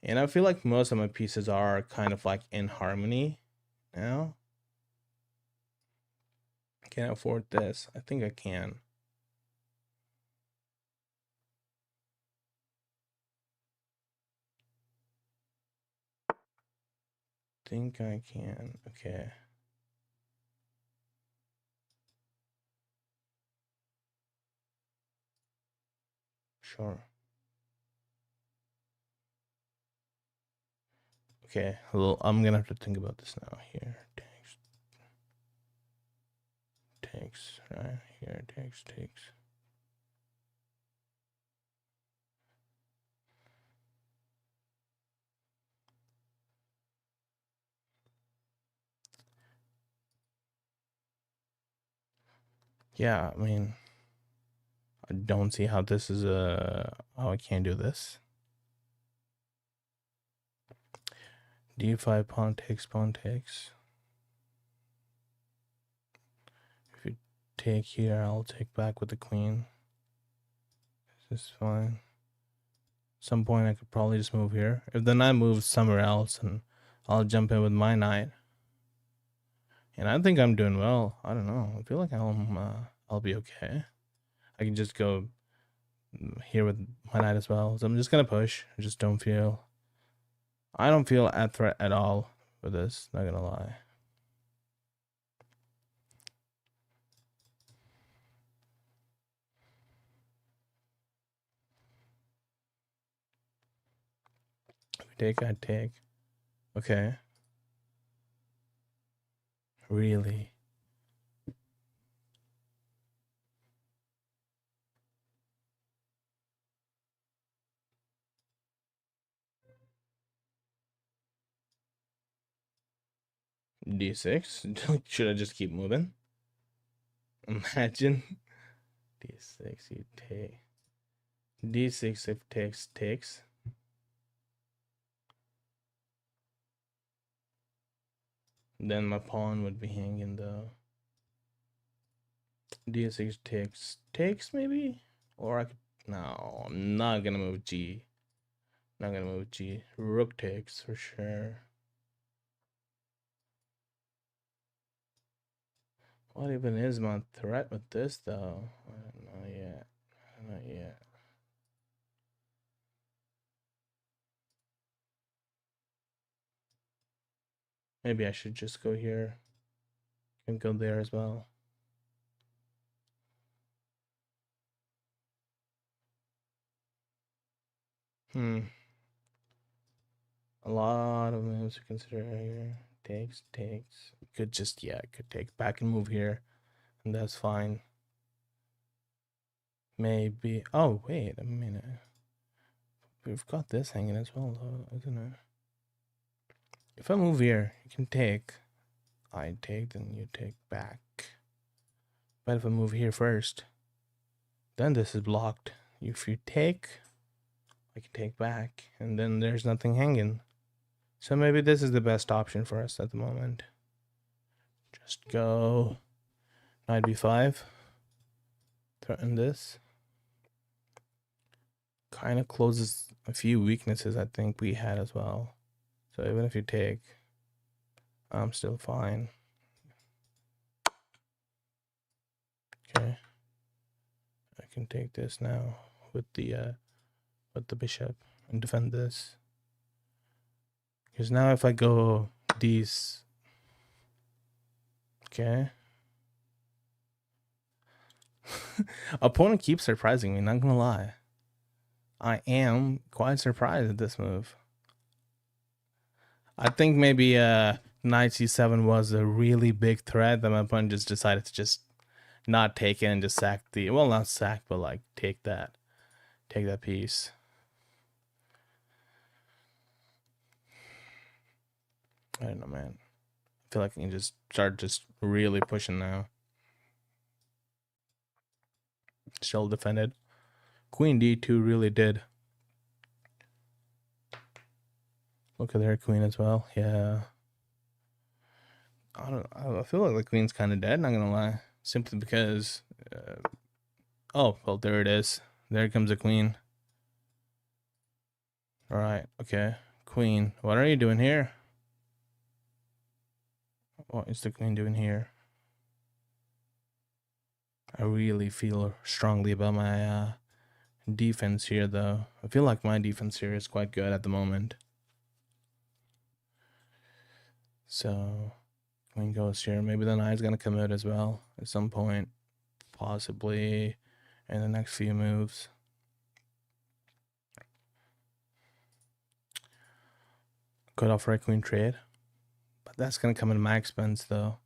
And I feel like most of my pieces are kind of like in harmony now. Can I afford this? I think I can. Think I can. Okay. Sure. Okay, well, I'm gonna have to think about this now. Here, takes, right here, takes. Yeah, I mean, I don't see how this is how I can't do this. d5, pawn takes. If you take here, I'll take back with the queen. This is fine. Some point I could probably just move here. If the knight moves somewhere else, and I'll jump in with my knight. And I think I'm doing well. I don't know. I feel like I'll be okay. I can just go here with my knight as well. So I'm just gonna push. I don't feel at threat at all with this, not gonna lie. If we take, I take. Okay. Really? d6? Should I just keep moving? Imagine. d6, you take. d6 if takes. Then my pawn would be hanging though. D6 takes maybe? Or I could, no, I'm not gonna move G. Not gonna move G. Rook takes for sure. What even is my threat with this though? Not yet. Not yet. Maybe I should just go here. Can go there as well. A lot of moves to consider here. Takes. Could just, yeah, could take back and move here. And that's fine. Maybe. Oh, wait a minute. We've got this hanging as well, though, isn't it? If I move here, you can take. I take, then you take back. But if I move here first, then this is blocked. If you take, I can take back, and then there's nothing hanging. So maybe this is the best option for us at the moment. Just go knight b5. Threaten this. Kind of closes a few weaknesses I think we had as well. So even if you take, I'm still fine. Okay. I can take this now with the bishop and defend this. Because now if I go these, okay. Opponent keeps surprising me, not gonna lie. I am quite surprised at this move. I think maybe knight c7 was a really big threat that my opponent just decided to just not take it and just sack the, well, not sack, but like take that piece. I don't know, man. I feel like I can just start just really pushing now. Still defended. Queen d2 really did. Look at their queen as well. Yeah. I feel like the queen's kind of dead, not gonna lie. Simply because, oh, well, there it is. There comes the queen. All right, okay. Queen, what are you doing here? What is the queen doing here? I really feel strongly about my defense here, though. I feel like my defense here is quite good at the moment. So, queen goes here. Maybe the knight's gonna come out as well at some point. Possibly in the next few moves. Could offer a queen trade. But that's gonna come at my expense, though.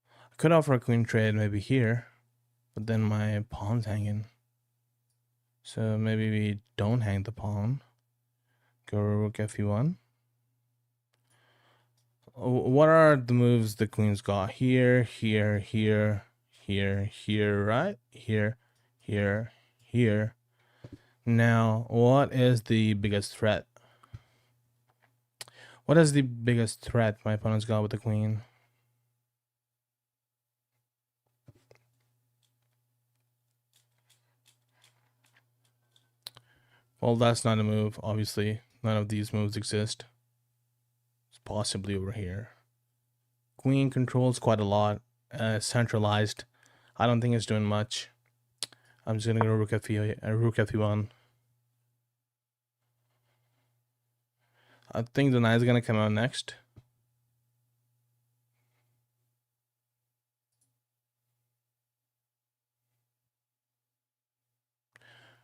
I could offer a queen trade maybe here. But then my pawn's hanging. So maybe we don't hang the pawn. Go rook f1. What are the moves the queen's got? Here, here, here, right? Here. Now, what is the biggest threat? What is the biggest threat my opponent's got with the queen? Well, that's not a move, obviously. None of these moves exist. It's possibly over here. Queen controls quite a lot. Centralized. I don't think it's doing much. I'm just gonna go rook f1. I think the knight is gonna come out next.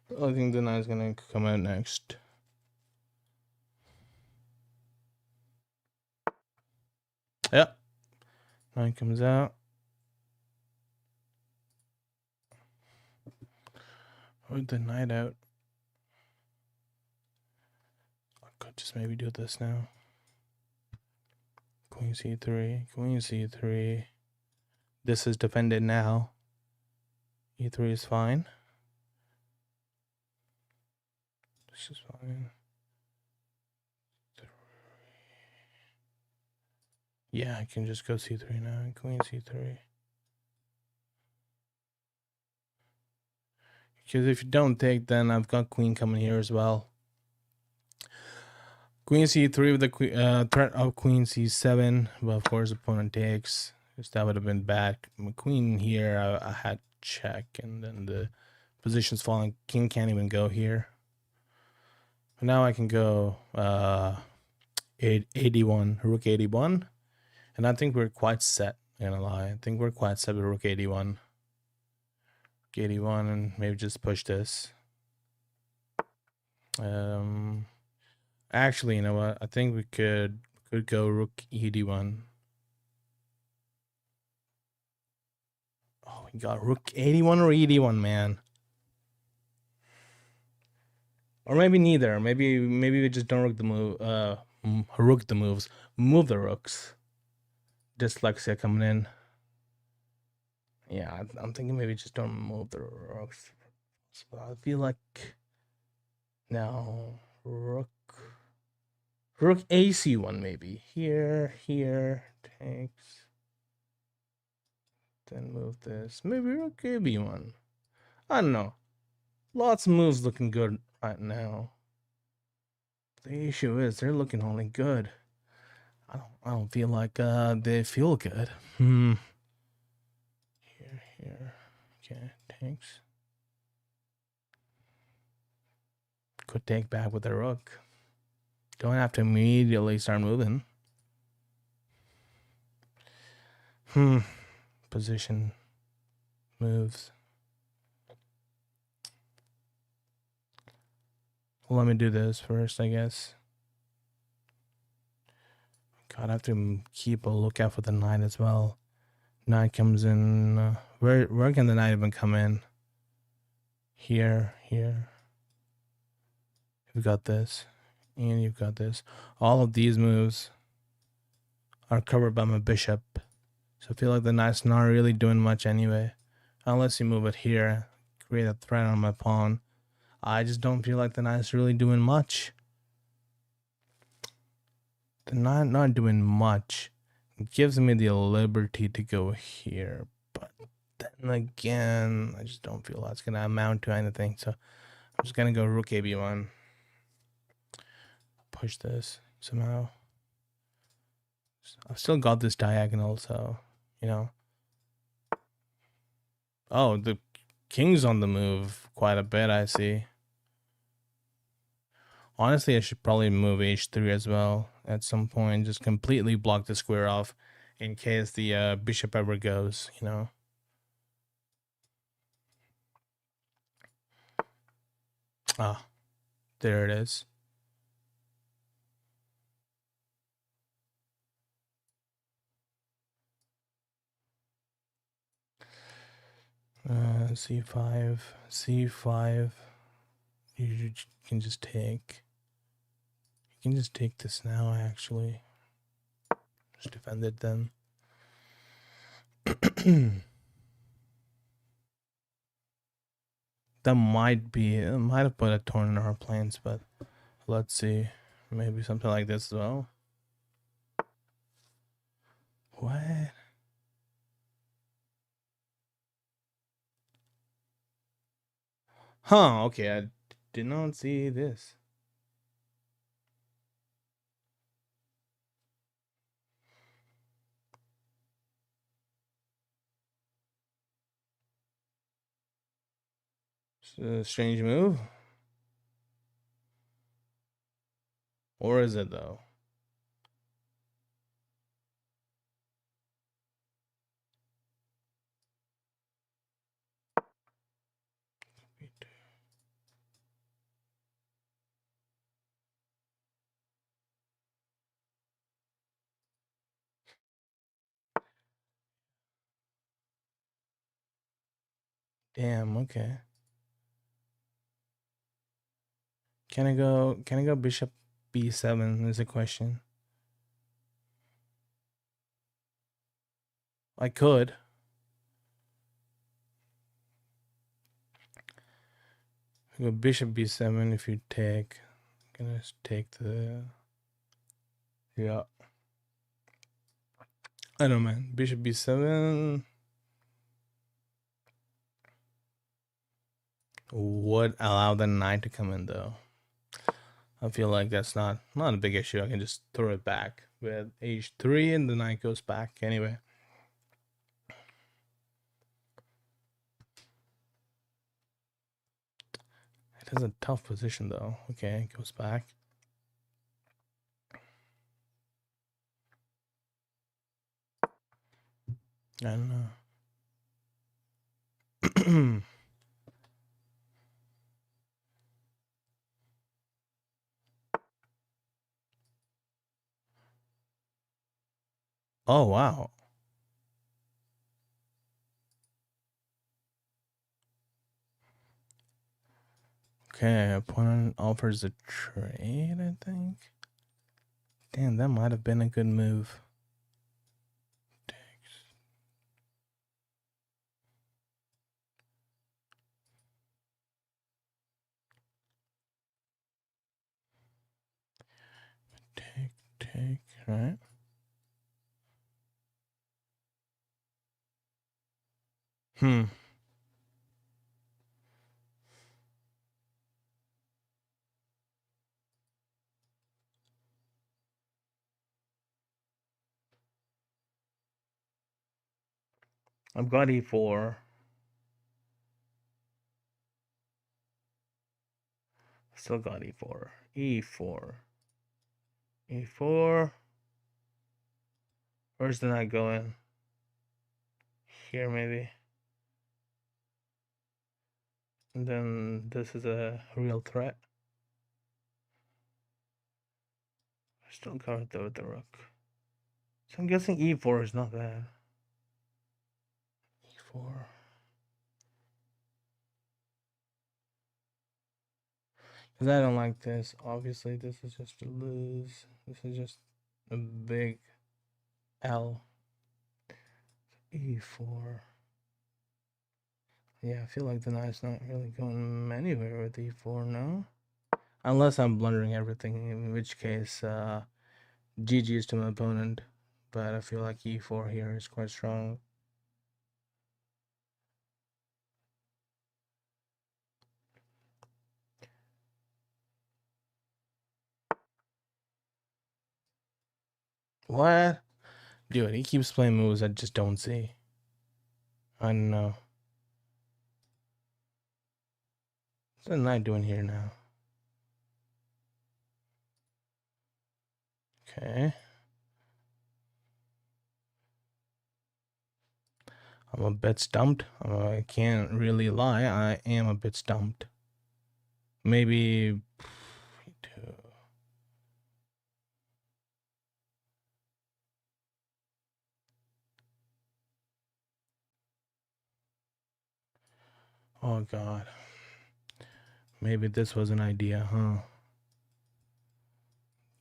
I think the knight is gonna come out next. Yep. Knight comes out. With the knight out. I could just maybe do this now. Queen c3. Queen c3. This is defended now. e3 is fine. This is fine. Yeah, I can just go c3 now. Queen c3. Because if you don't take, then I've got queen coming here as well. Queen c3 with the threat of queen c7. Well, of course, opponent takes. Because that would have been bad. My queen here, I had check, and then the position's falling. King can't even go here. But now I can go 81, rook 81. And I think we're quite set, I'm gonna lie. I think we're quite set with rook 81. Rook 81, and maybe just push this. Actually, you know what? I think we could go rook ed1. Oh, we got rook 81 or ed1, man. Or maybe neither. Maybe we just don't rook the move. Rook the moves. Move the rooks. Dyslexia coming in. Yeah, I'm thinking maybe just don't move the rooks. So I feel like now rook ac1 maybe. Here takes. Then move this. Maybe rook ab1. I don't know. Lots of moves looking good right now. The issue is they're looking only good. I don't feel like they feel good. Here. Okay, takes. Could take back with the rook. Don't have to immediately start moving. Position moves. Well, let me do this first, I guess. God, I have to keep a lookout for the knight as well. Knight comes in. Where can the knight even come in? Here. You've got this, and you've got this. All of these moves are covered by my bishop, so I feel like the knight's not really doing much anyway, unless you move it here, create a threat on my pawn. I just don't feel like the knight's really doing much. The knight not doing much. It gives me the liberty to go here, but then again, I just don't feel that's gonna amount to anything. So I'm just gonna go rook ab1. Push this somehow. I've still got this diagonal, so you know. Oh, the king's on the move quite a bit, I see. Honestly, I should probably move h3 as well at some point. Just completely block the square off in case the bishop ever goes, you know. Ah, there it is. C5, C5. You can just take. You can just take this now, actually. Just defend it then. That might have put a torn in our plans, but let's see. Maybe something like this as well. What? Huh, okay, I did not see this. It's a strange move. Or is it though? Damn, okay. Can I go bishop b7 is a question. I could. Go bishop b7 if you take. I'm gonna take the. Yeah. I don't know, man. Bishop b7 would allow the knight to come in, though. I feel like that's not a big issue. I can just throw it back with h3, and the knight goes back anyway. It is a tough position, though. Okay, it goes back. I don't know. Oh, wow. Okay, opponent offers a trade, I think. Damn, that might have been a good move. Take, right? I've got e4. Still got e4. E4. E4. Where's the knight going? Here, maybe. And then this is a real threat. I still got it though with the rook. So I'm guessing e4 is not bad. E4. Because I don't like this. Obviously, this is just a lose. This is just a big L. E4. Yeah, I feel like the knight's not really going anywhere with e4, no? Unless I'm blundering everything, in which case, GG's to my opponent. But I feel like e4 here is quite strong. What? Dude, he keeps playing moves I just don't see. I don't know. What's the knight doing here now? Okay. I'm a bit stumped. I can't really lie. I am a bit stumped. Maybe... Oh, God. Maybe this was an idea, huh?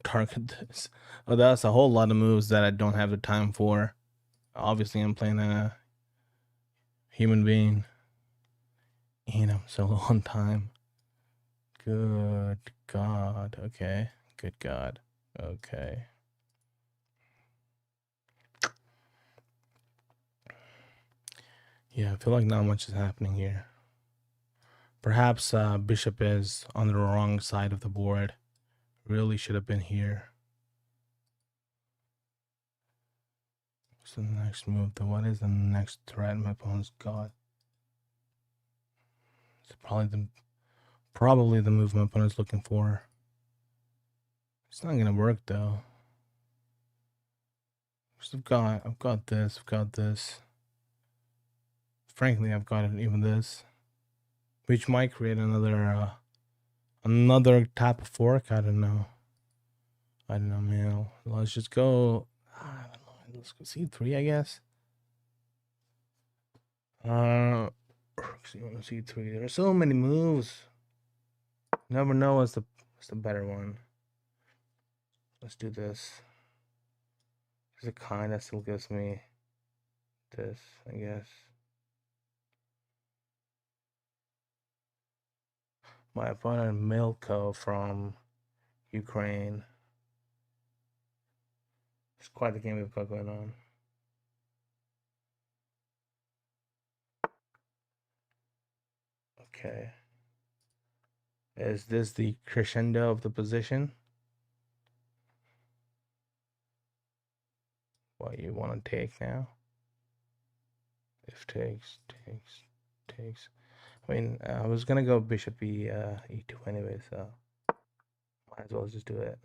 Target this. Oh, that's a whole lot of moves that I don't have the time for. Obviously, I'm playing a human being. And I'm so low on time. Good God. Okay. Good God. Okay. Yeah, I feel like not much is happening here. Perhaps bishop is on the wrong side of the board. Really should have been here. What's the next move though? What is the next threat my opponent's got? It's probably the move my opponent's looking for. It's not gonna work though. I've got this. Frankly, I've got even this, which might create another type of fork. I don't know, man. Let's just go. I don't know. Let's go c3, I guess. C3. There are so many moves. Never know what's the better one. Let's do this. There's a kind that still gives me this, I guess. My opponent Milko from Ukraine. It's quite the game we've got going on. Okay. Is this the crescendo of the position? What you want to take now? If takes. I mean, I was gonna go bishop e2 anyway, so might as well just do it.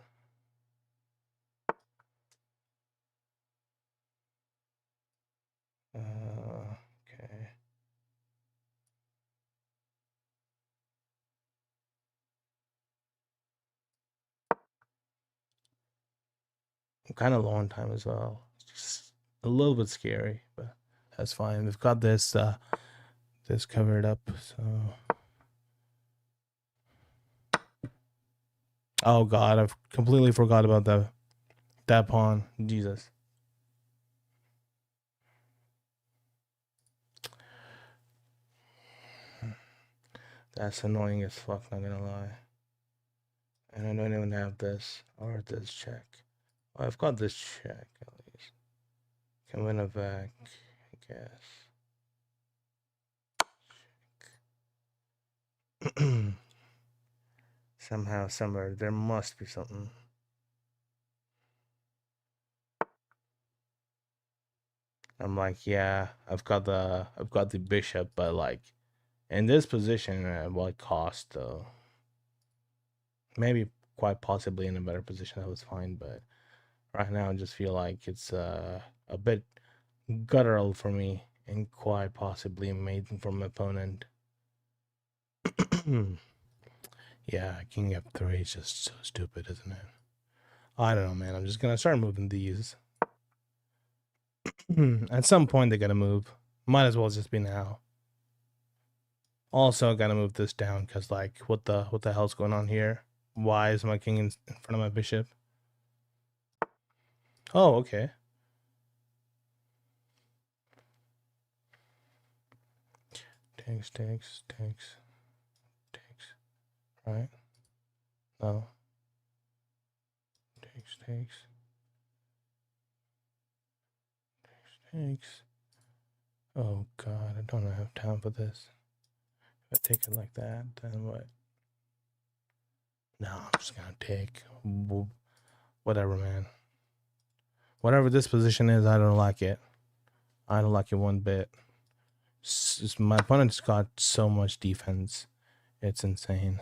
Okay. I'm kind of low on time as well. It's just a little bit scary, but that's fine. We've got this this covered up, so. Oh God, I've completely forgot about that pawn. Jesus. That's annoying as fuck, not gonna lie. And I don't even have this or this check. Oh, I've got this check at least. Can win a back, I guess. Somehow, somewhere, there must be something. I'm like, yeah, I've got the bishop, but like in this position at what cost though? Maybe quite possibly in a better position that was fine, but right now I just feel like it's a bit guttural for me and quite possibly made from my opponent. Yeah, king f3 is just so stupid, isn't it? I don't know, man. I'm just gonna start moving these. At some point they gotta move. Might as well just be now. Also gotta move this down because like what the hell's going on here? Why is my king in front of my bishop? Oh, okay. Takes. Right? No. Takes. Oh God, I don't have time for this. If I take it like that, then what? No, I'm just gonna take whatever, man. Whatever this position is, I don't like it. I don't like it one bit. My opponent's got so much defense. It's insane.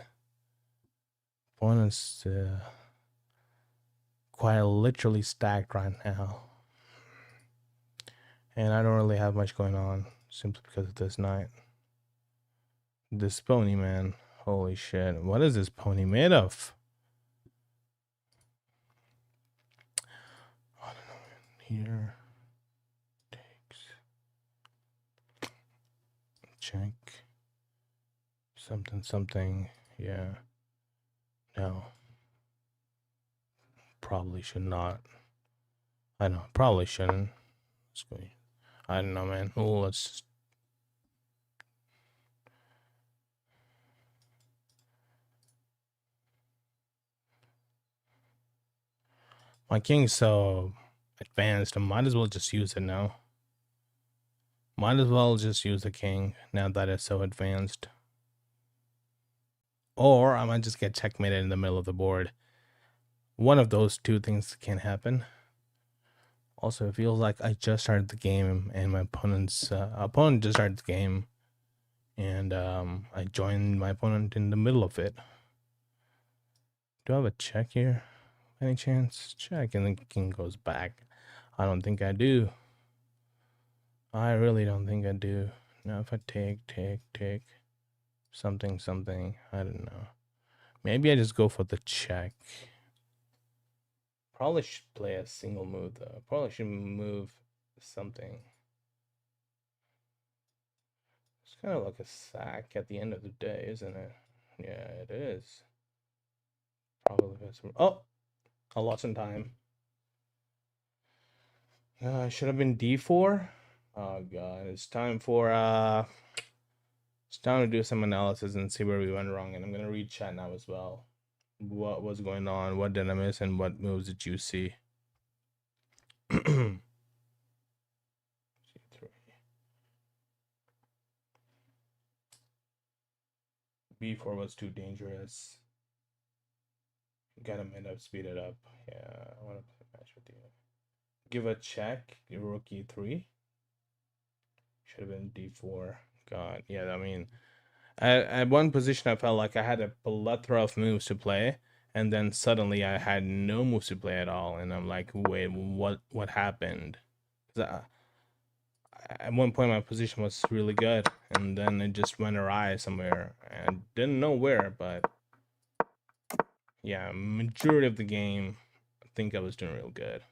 Opponent's quite literally stacked right now. And I don't really have much going on simply because of this knight. This pony, man. Holy shit. What is this pony made of? I don't know. Here. Takes. Check. Something. Yeah. No. Probably should not. I know. Probably shouldn't. Let's go. I don't know, man. Oh, let's just. My king's so advanced. I might as well just use it now. Might as well just use the king now that it's so advanced. Or I might just get checkmated in the middle of the board. One of those two things can happen. Also, it feels like I just started the game and my opponent just started the game. And I joined my opponent in the middle of it. Do I have a check here? Any chance? Check, and the king goes back. I don't think I do. I really don't think I do. Now if I take something, I don't know. Maybe I just go for the check. Probably should play a single move though. Probably should move something. It's kind of like a sack at the end of the day, isn't it? Yeah, it is. Probably best. Oh, I lost some time. Should have been d4. Oh god, it's time to do some analysis and see where we went wrong. And I'm gonna read chat now as well. What was going on? What did I miss? And what moves did you see? C3. b4 was too dangerous. Gotta end up speed it up. Yeah, I want to play a match with you. Give a check. Rook e3. Should have been d4. God, yeah. I mean, at one position, I felt like I had a plethora of moves to play, and then suddenly I had no moves to play at all, and I'm like, wait, what happened? At one point, my position was really good, and then it just went awry somewhere, and didn't know where, but yeah, majority of the game, I think I was doing real good.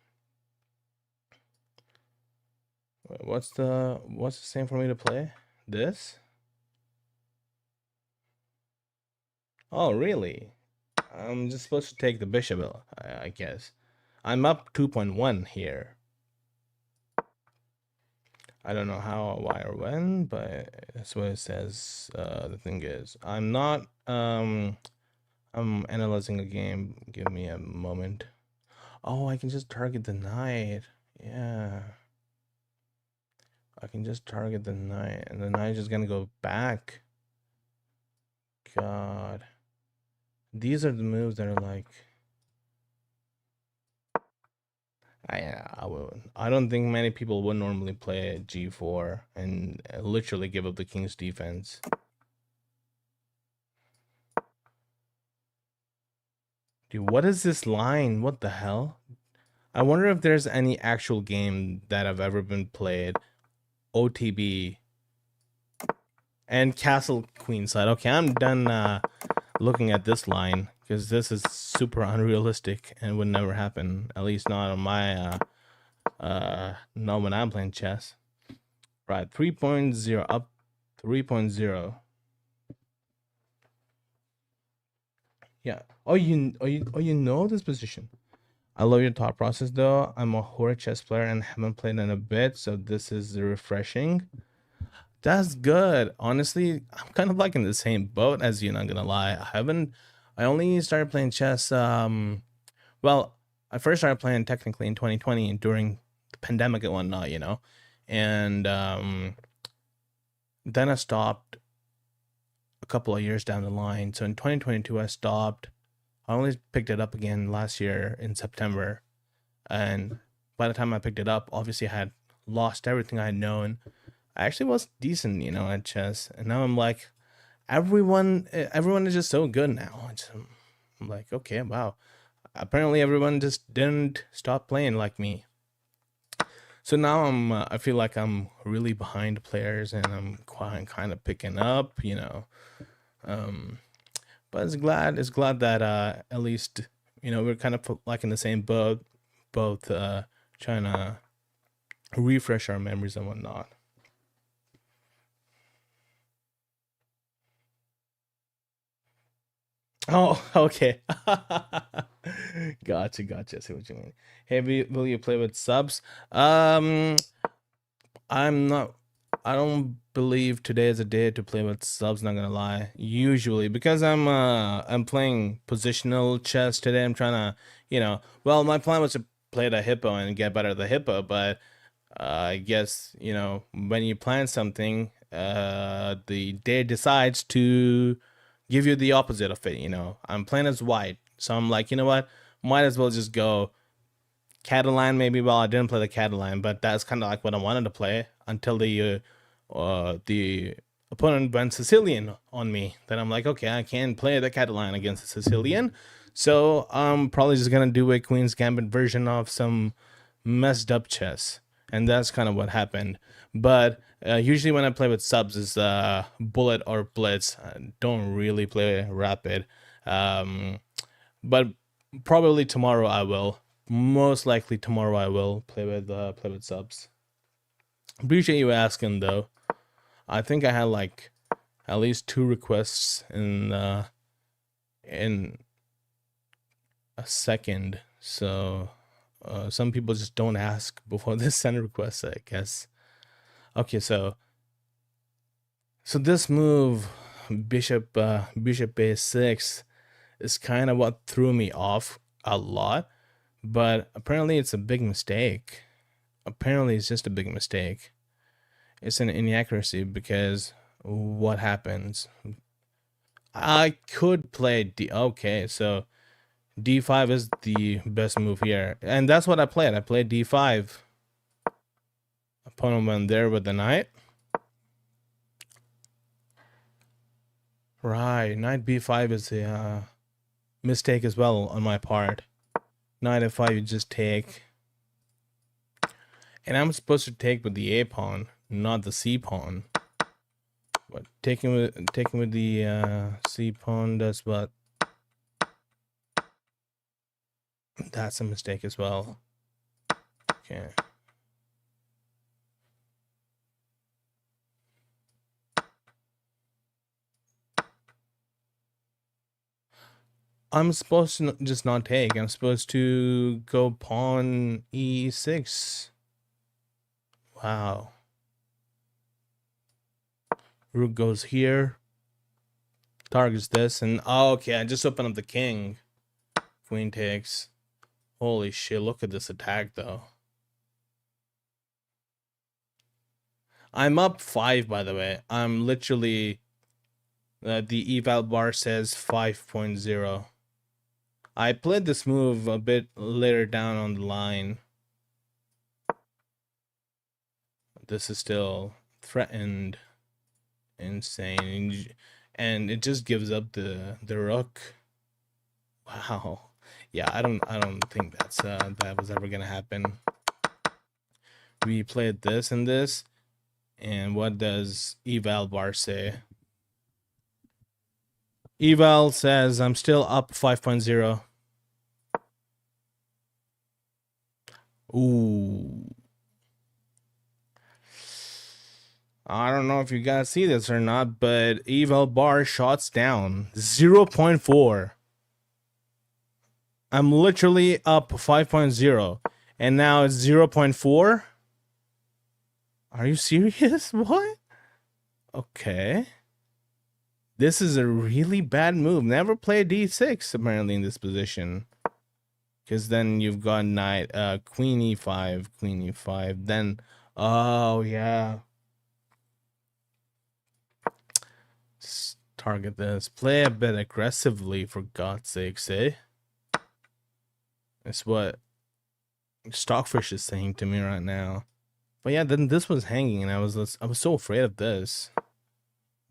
Wait, what's the same for me to play? This? Oh, really? I'm just supposed to take the bishop, I guess. I'm up 2.1 here. I don't know how, why, or when, but that's what it says. The thing is, I'm analyzing a game. Give me a moment. Oh, I can just target the knight. Yeah. I can just target the knight, and the knight's just gonna go back. God. These are the moves that are like... I don't think many people would normally play g4 and literally give up the king's defense. Dude, what is this line? What the hell? I wonder if there's any actual game that I've ever been played. OTB and castle queenside. Okay, I'm done looking at this line because this is super unrealistic and would never happen. At least not on my not when I'm playing chess. Right, 3.0 up 3.0. Yeah. Oh, you know this position. I love your thought process though. I'm a horror chess player and haven't played in a bit, so this is refreshing. That's good. Honestly, I'm kind of like in the same boat as you, not gonna lie. I only started playing chess well, I first started playing technically in 2020 during the pandemic and whatnot, you know. And then I stopped a couple of years down the line. So in 2022 I stopped. I only picked it up again last year in September. And by the time I picked it up, obviously I had lost everything I had known. I actually was decent, you know, at chess. And now I'm like, everyone is just so good now. I'm like, okay, wow. Apparently everyone just didn't stop playing like me. So now I feel like I'm really behind players and I'm kind of picking up, you know. But it's glad that at least, you know, we're kind of like in the same boat, both trying to refresh our memories and whatnot. Oh, okay. Gotcha. I see what you mean. Hey, will you play with subs? I'm not. I don't believe today is a day to play with subs. Not gonna lie. Usually, because I'm playing positional chess today. I'm trying to, you know. Well, my plan was to play the hippo and get better at the hippo, but I guess, you know, when you plan something, the day decides to give you the opposite of it. You know, I'm playing as white, so I'm like, you know what, might as well just go Catalan maybe. Well, I didn't play the Catalan, but that's kind of like what I wanted to play until the opponent went Sicilian on me. Then I'm like, okay, I can't play the Catalan against the Sicilian, so I'm probably just gonna do a Queen's Gambit version of some messed up chess, and that's kind of what happened. But usually when I play with subs is bullet or blitz. I don't really play rapid, but probably tomorrow I will. Most likely tomorrow I will play with subs. Appreciate you asking though. I think I had like at least 2 requests in a second. So some people just don't ask before they send requests, I guess. Okay, so this move, bishop a6, is kind of what threw me off a lot. But apparently it's a big mistake. Apparently it's just a big mistake. It's an inaccuracy because what happens? I could play D. Okay, so D5 is the best move here, and that's what I played. I played D5. Opponent went there with the knight. Right, knight B5 is a mistake as well on my part. Knight F5, you just take, and I'm supposed to take with the A pawn, not the C pawn. But taking with the C pawn does what? That's a mistake as well. Okay. I'm supposed to just not take. I'm supposed to go pawn E6. Wow. Rook goes here. Targets this, and oh, okay, I just opened up the king. Queen takes. Holy shit, look at this attack though. I'm up 5, by the way. I'm literally, the eval bar says 5.0. I played this move a bit later down on the line. This is still threatened. Insane. And it just gives up the rook. Wow. Yeah, I don't think that's that was ever gonna happen. We played this and this, and what does eval bar say? Eval says I'm still up 5.0. Ooh. I don't know if you guys see this or not, but eval bar shots down 0.4. I'm literally up 5.0, and now it's 0.4. Are you serious? What? Okay. This is a really bad move. Never play d6 apparently in this position. Because then you've got knight, queen e5, queen e5. Then, oh yeah. Target this. Play a bit aggressively, for God's sakes, eh? That's what Stockfish is saying to me right now. But yeah, then this was hanging, and I was so afraid of this.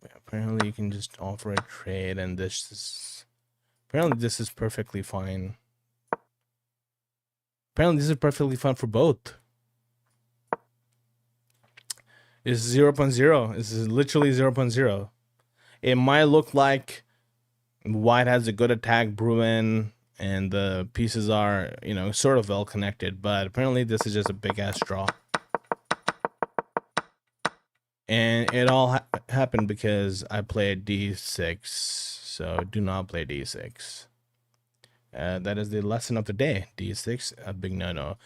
But apparently, you can just offer a trade, and this is apparently this is perfectly fine. Apparently, this is perfectly fine for both. It's 0.0. This is literally 0.0. It might look like white has a good attack brewing, and the pieces are, you know, sort of well connected, but apparently this is just a big ass draw. And it all happened because I played d6, so do not play d6. That is the lesson of the day. D6, a big no-no.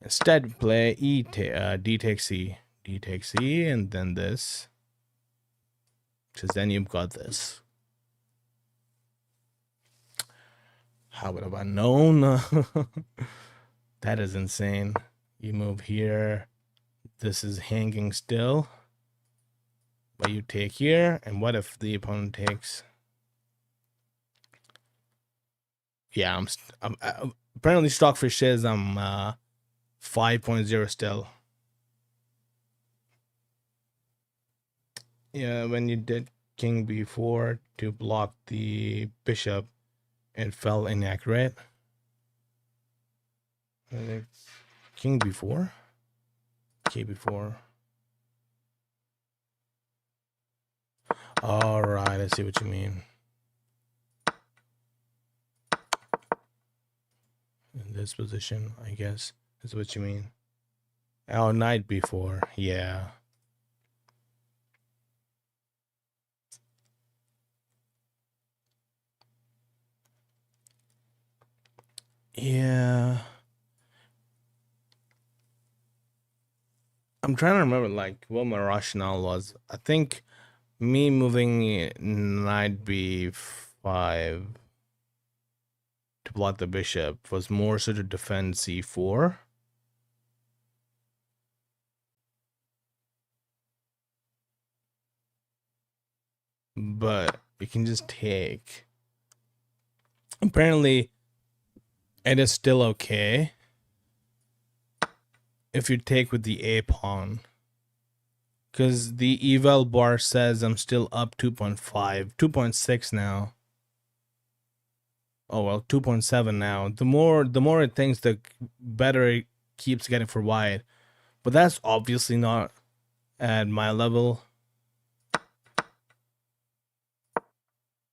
Instead, play d takes c, d takes c, and then this, because then you've got this. How would have I known? That is insane. You move here. This is hanging still. But you take here, and what if the opponent takes? Yeah, I'm apparently Stockfish says I'm 5.0 still. Yeah, when you did king b4 to block the bishop, it fell inaccurate. King b4, k4. All right, I see what you mean. In this position, I guess is what you mean. Oh, knight b4, yeah. Yeah. I'm trying to remember like what my rationale was. I think me moving knight b5 to block the bishop was more so to defend c4. But you can just take. Apparently, it is still okay if you take with the A pawn. Because the eval bar says I'm still up 2.5, 2.6 now. Oh well, 2.7 now. The more it thinks, the better it keeps getting for white. But that's obviously not at my level.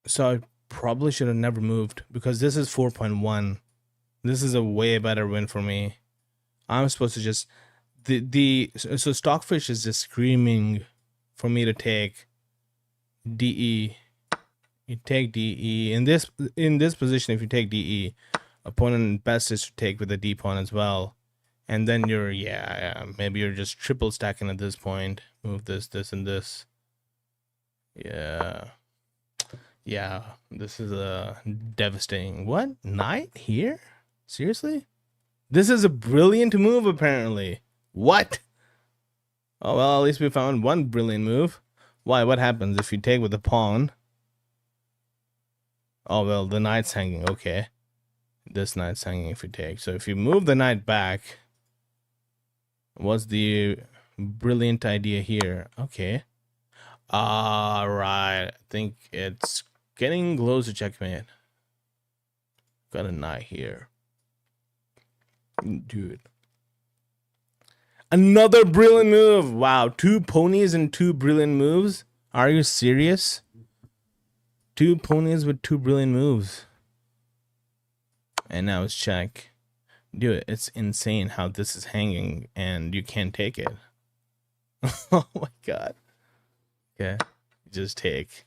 So I probably should have never moved, because this is 4.1. This is a way better win for me. I'm supposed to just so Stockfish is just screaming for me to take DE. You take DE in this position. If you take DE, opponent best is to take with the D pawn as well, and then you're maybe you're just triple stacking at this point. Move this, and this. Yeah, this is a devastating. What? Knight here? Seriously? This is a brilliant move, apparently. What? Oh, well, at least we found one brilliant move. Why? What happens if you take with the pawn? Oh, well, the knight's hanging. Okay. This knight's hanging if you take. So if you move the knight back, what's the brilliant idea here? Okay. Right. I think it's getting close to checkmate. Got a knight here. Dude. Another brilliant move. Wow. 2 ponies and 2 brilliant moves. Are you serious? 2 ponies with 2 brilliant moves. And now it's check. Dude, it's insane how this is hanging and you can't take it. Oh my god. Okay. Just take.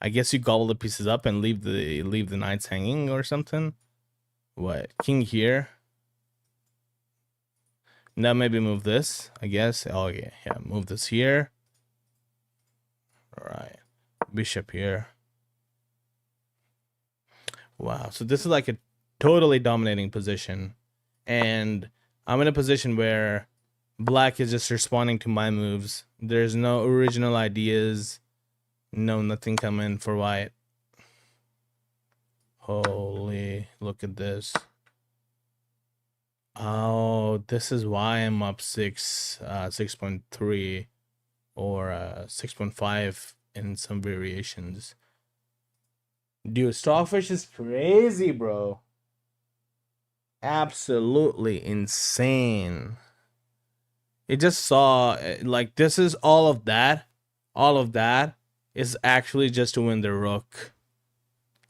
I guess you gobble the pieces up and leave the knights hanging or something. What? King here. Now maybe move this, I guess. Oh yeah, move this here. All right. Bishop here. Wow, so this is like a totally dominating position. And I'm in a position where black is just responding to my moves. There's no original ideas. No, nothing coming for white. Holy, look at this. Oh, this is why I'm up 6.3 or 6.5 in some variations. Dude, Stockfish is crazy, bro. Absolutely insane. It just saw, like, this is all of that. All of that is actually just to win the rook.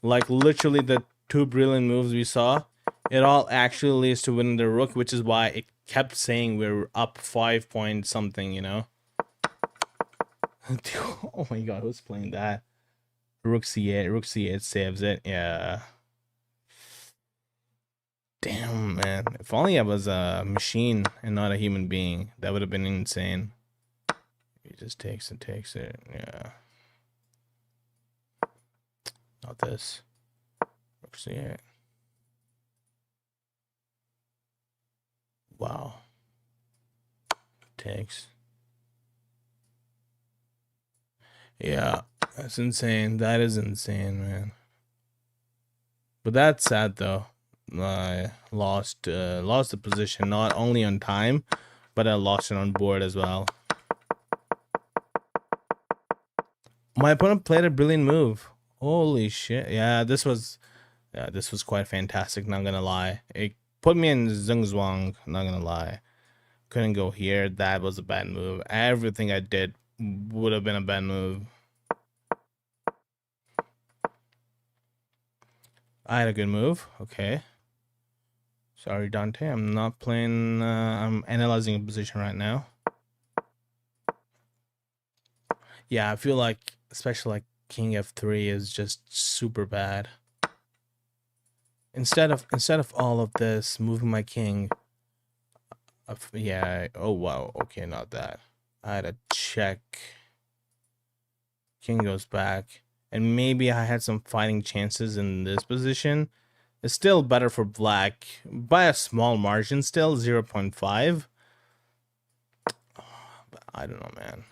Like, literally the 2 brilliant moves we saw, it all actually leads to winning the rook, which is why it kept saying we're up 5 point something, you know? Oh my god, who's playing that? Rook c8, rook c8 saves it. Yeah. Damn, man. If only I was a machine and not a human being, that would have been insane. He just takes it, yeah. Not this. Rook c8. Wow. Takes. Yeah, that's insane. That is insane, man. But that's sad though. I lost the position not only on time, but I lost it on board as well. My opponent played a brilliant move. Holy shit. Yeah, this was quite fantastic, not gonna lie. It put me in Zhengzhuang, not gonna lie. Couldn't go here. That was a bad move. Everything I did would have been a bad move. I had a good move. Okay. Sorry, Dante. I'm not playing. I'm analyzing a position right now. Yeah, I feel like, especially like King F3 is just super bad. Instead of all of this, moving my king. Yeah. Oh wow. Okay, not that. I had a check. King goes back, and maybe I had some fighting chances in this position. It's still better for black by a small margin, still 0.5. But I don't know, man.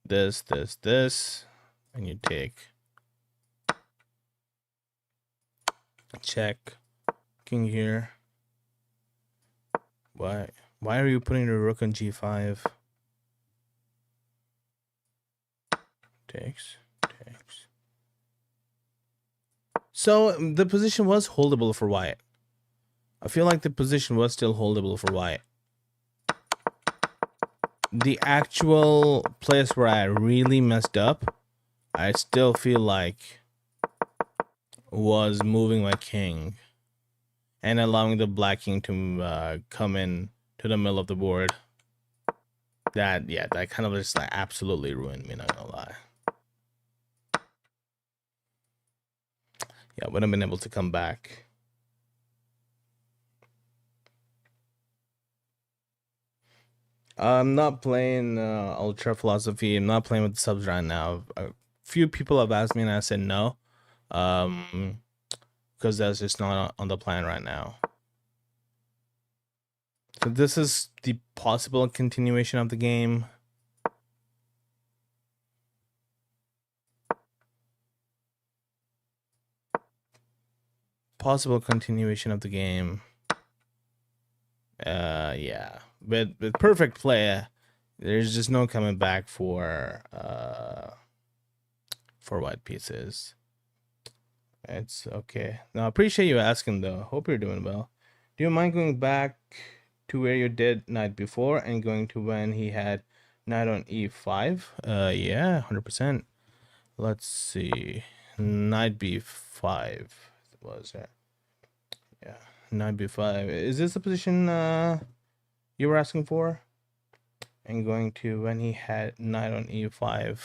This, and you take. Check. King here. Why are you putting the rook on g5? Takes. So the position was holdable for white. I feel like the position was still holdable for white. The actual place where I really messed up, I still feel like, was moving my king and allowing the black king to come in to the middle of the board. That kind of just like absolutely ruined me, not gonna lie. Yeah, I wouldn't have been able to come back. I'm not playing Ultra Philosophy. I'm not playing with the subs right now. A few people have asked me and I said no. Because that's just not on the plan right now. So this is the possible continuation of the game. Possible continuation of the game. Yeah. With perfect play, there's just no coming back for white pieces. It's okay. No, I appreciate you asking though. Hope you're doing well. Do you mind going back to where you did knight before and going to when he had knight on e5? Yeah, 100%. Let's see. Knight b5 was it? Yeah, knight b5. Is this the position you were asking for? And going to when he had knight on e5.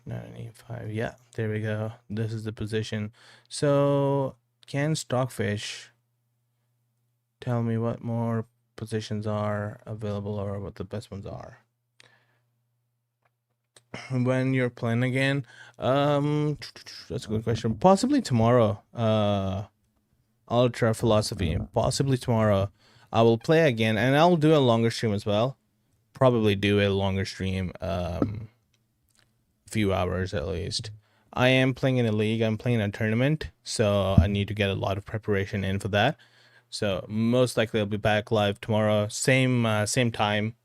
Knight on e5. Yeah, there we go. This is the position. So can Stockfish tell me what more positions are available or what the best ones are when you're playing again? That's a good question. Possibly tomorrow. Ultra Philosophy. Possibly tomorrow I will play again, and I'll do a longer stream as well. Probably do a longer stream, few hours at least. I am playing in a league. I'm playing a tournament, so I need to get a lot of preparation in for that. So most likely I'll be back live tomorrow, same time.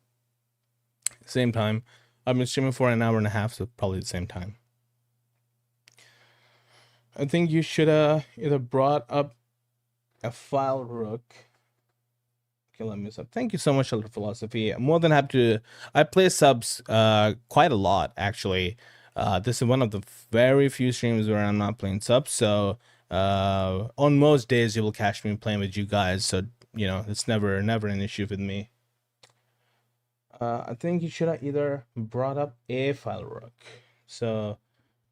I've been streaming for an hour and a half, so probably the same time. I think you should either brought up a file rook. Okay, let me sub. Thank you so much, Ultra Philosophy. I'm more than happy to. I play subs quite a lot actually. This is one of the very few streams where I'm not playing subs. So on most days you will catch me playing with you guys. So you know it's never an issue with me. I think you should have either brought up a file rook. So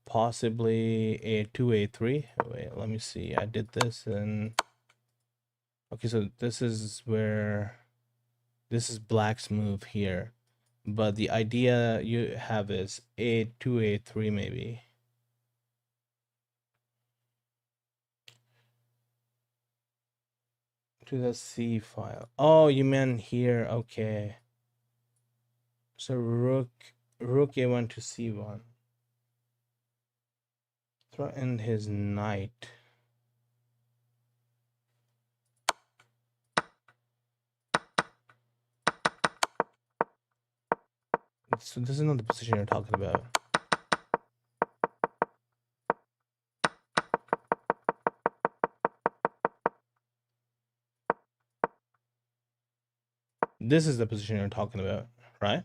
possibly a2, a3. Wait, let me see. I did this and okay, so this is where this is black's move here. But the idea you have is a2, a3 maybe. To the C file. Oh, you meant here. Okay. So rook a1 to c1. Throw in his knight. So this is not the position you're talking about. This is the position you're talking about, right?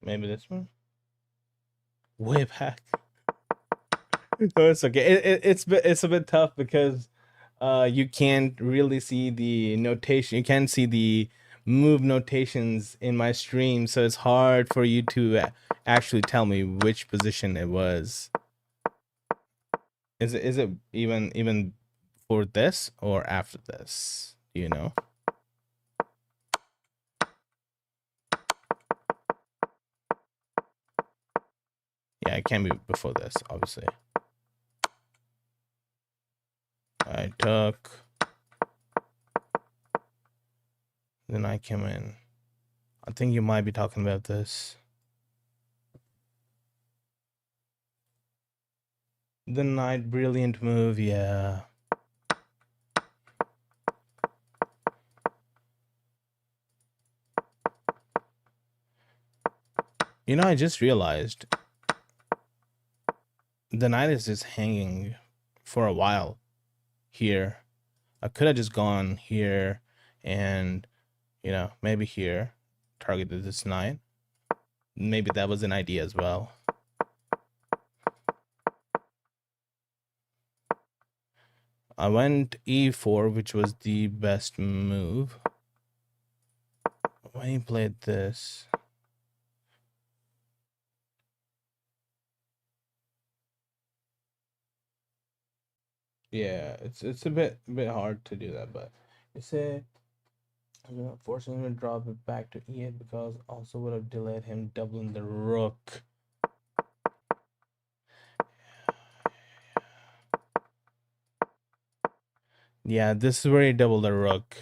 Maybe this one. Way back. No, it's okay. It's a bit tough because you can't really see the notation. You can't see the move notations in my stream, so it's hard for you to actually tell me which position it was. Is it even for this or after this? Do you know? Yeah, it can be before this, obviously. I took. Then I came in. I think you might be talking about this. The knight brilliant move, yeah. You know, I just realized the knight is just hanging for a while here. I could have just gone here and, you know, maybe here, targeted this knight. Maybe that was an idea as well. I went e4, which was the best move. When he played this, yeah, it's a bit hard to do that, but you say forcing him to drop it back to e8 because also would have delayed him doubling the rook. Yeah, this is where he doubled the rook.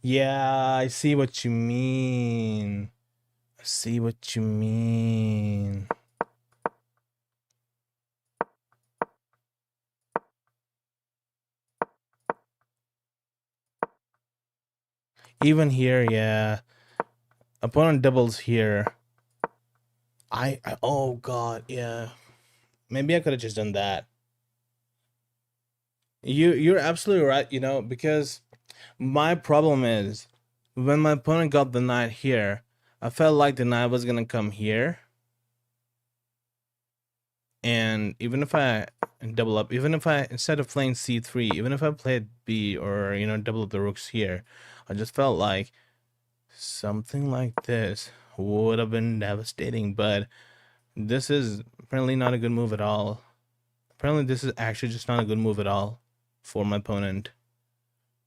Yeah, I see what you mean. I see what you mean. Even here, yeah. Opponent doubles here. I oh god, yeah. Maybe I could have just done that. You're absolutely right, you know, because my problem is when my opponent got the knight here, I felt like the knight was gonna come here. And even if I double up, even if I, instead of playing c3, even if I played b or, you know, double up the rooks here, I just felt like something like this would have been devastating. But this is apparently not a good move at all. Apparently this is actually just not a good move at all for my opponent.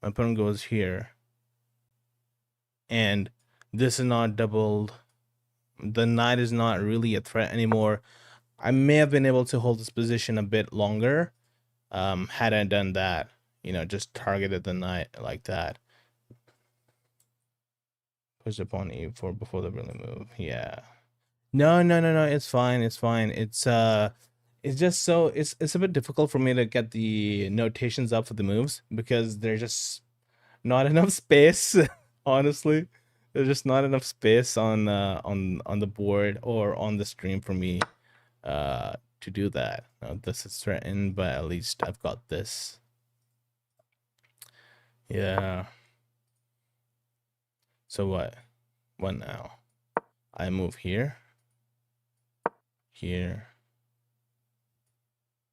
My opponent goes here. And this is not doubled. The knight is not really a threat anymore. I may have been able to hold this position a bit longer had I done that. You know, just targeted the knight like that. Push upon e4 before the brilliant move. Yeah. No, it's fine. It's fine. It's just so it's a bit difficult for me to get the notations up for the moves because there's just not enough space. Honestly, there's just not enough space on the board or on the stream for me to do that. This is threatened, but at least I've got this. Yeah. So what now? I move here,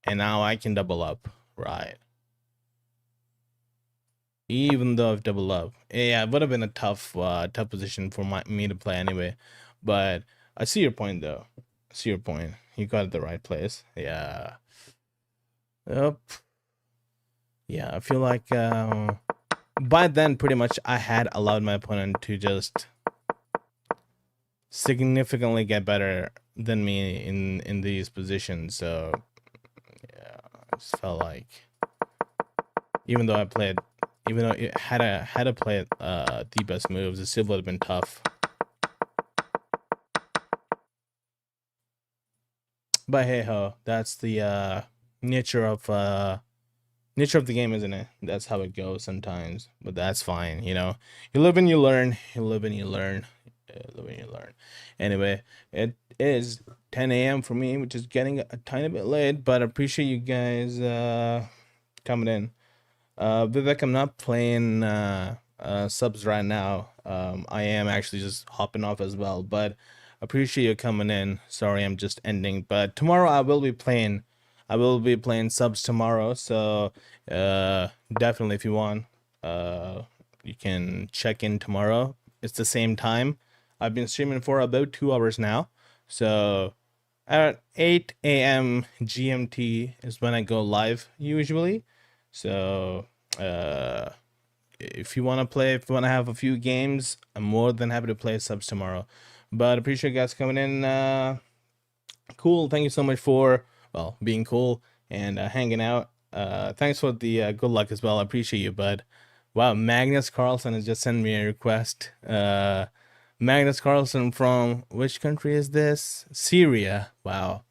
and now I can double up, right? Even though I've doubled up, yeah, it would have been a tough position for me to play anyway. But I see your point, though. I see your point. You got it the right place. Yeah. Yep. Yeah, I feel like by then, pretty much, I had allowed my opponent to just significantly get better than me in these positions. So yeah, I just felt like even though it had to play the best moves, it still would have been tough. But hey ho, that's the nature of the game, isn't it? That's how it goes sometimes. But that's fine, you know. You live and you learn. You live and you learn. Live and you learn. Anyway, it is 10 a.m. for me, which is getting a tiny bit late, but I appreciate you guys coming in. Vivek, I'm not playing subs right now. I am actually just hopping off as well, but appreciate you coming in. Sorry, I'm just ending, but tomorrow I will be playing subs tomorrow, so definitely if you want, you can check in tomorrow. It's the same time. I've been streaming for about 2 hours now, so at 8 a.m. GMT is when I go live usually. So if you want to play, if you want to have a few games, I'm more than happy to play subs tomorrow. But appreciate you guys coming in. Cool. Thank you so much for being cool and hanging out. Thanks for the good luck as well. I appreciate you, bud. Wow, Magnus Carlson has just sent me a request. Magnus Carlson from which country is this? Syria. Wow.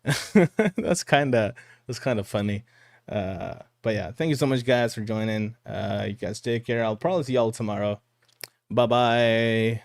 that's kind of funny. But yeah, thank you so much guys for joining. You guys take care. I'll probably see y'all tomorrow. Bye bye.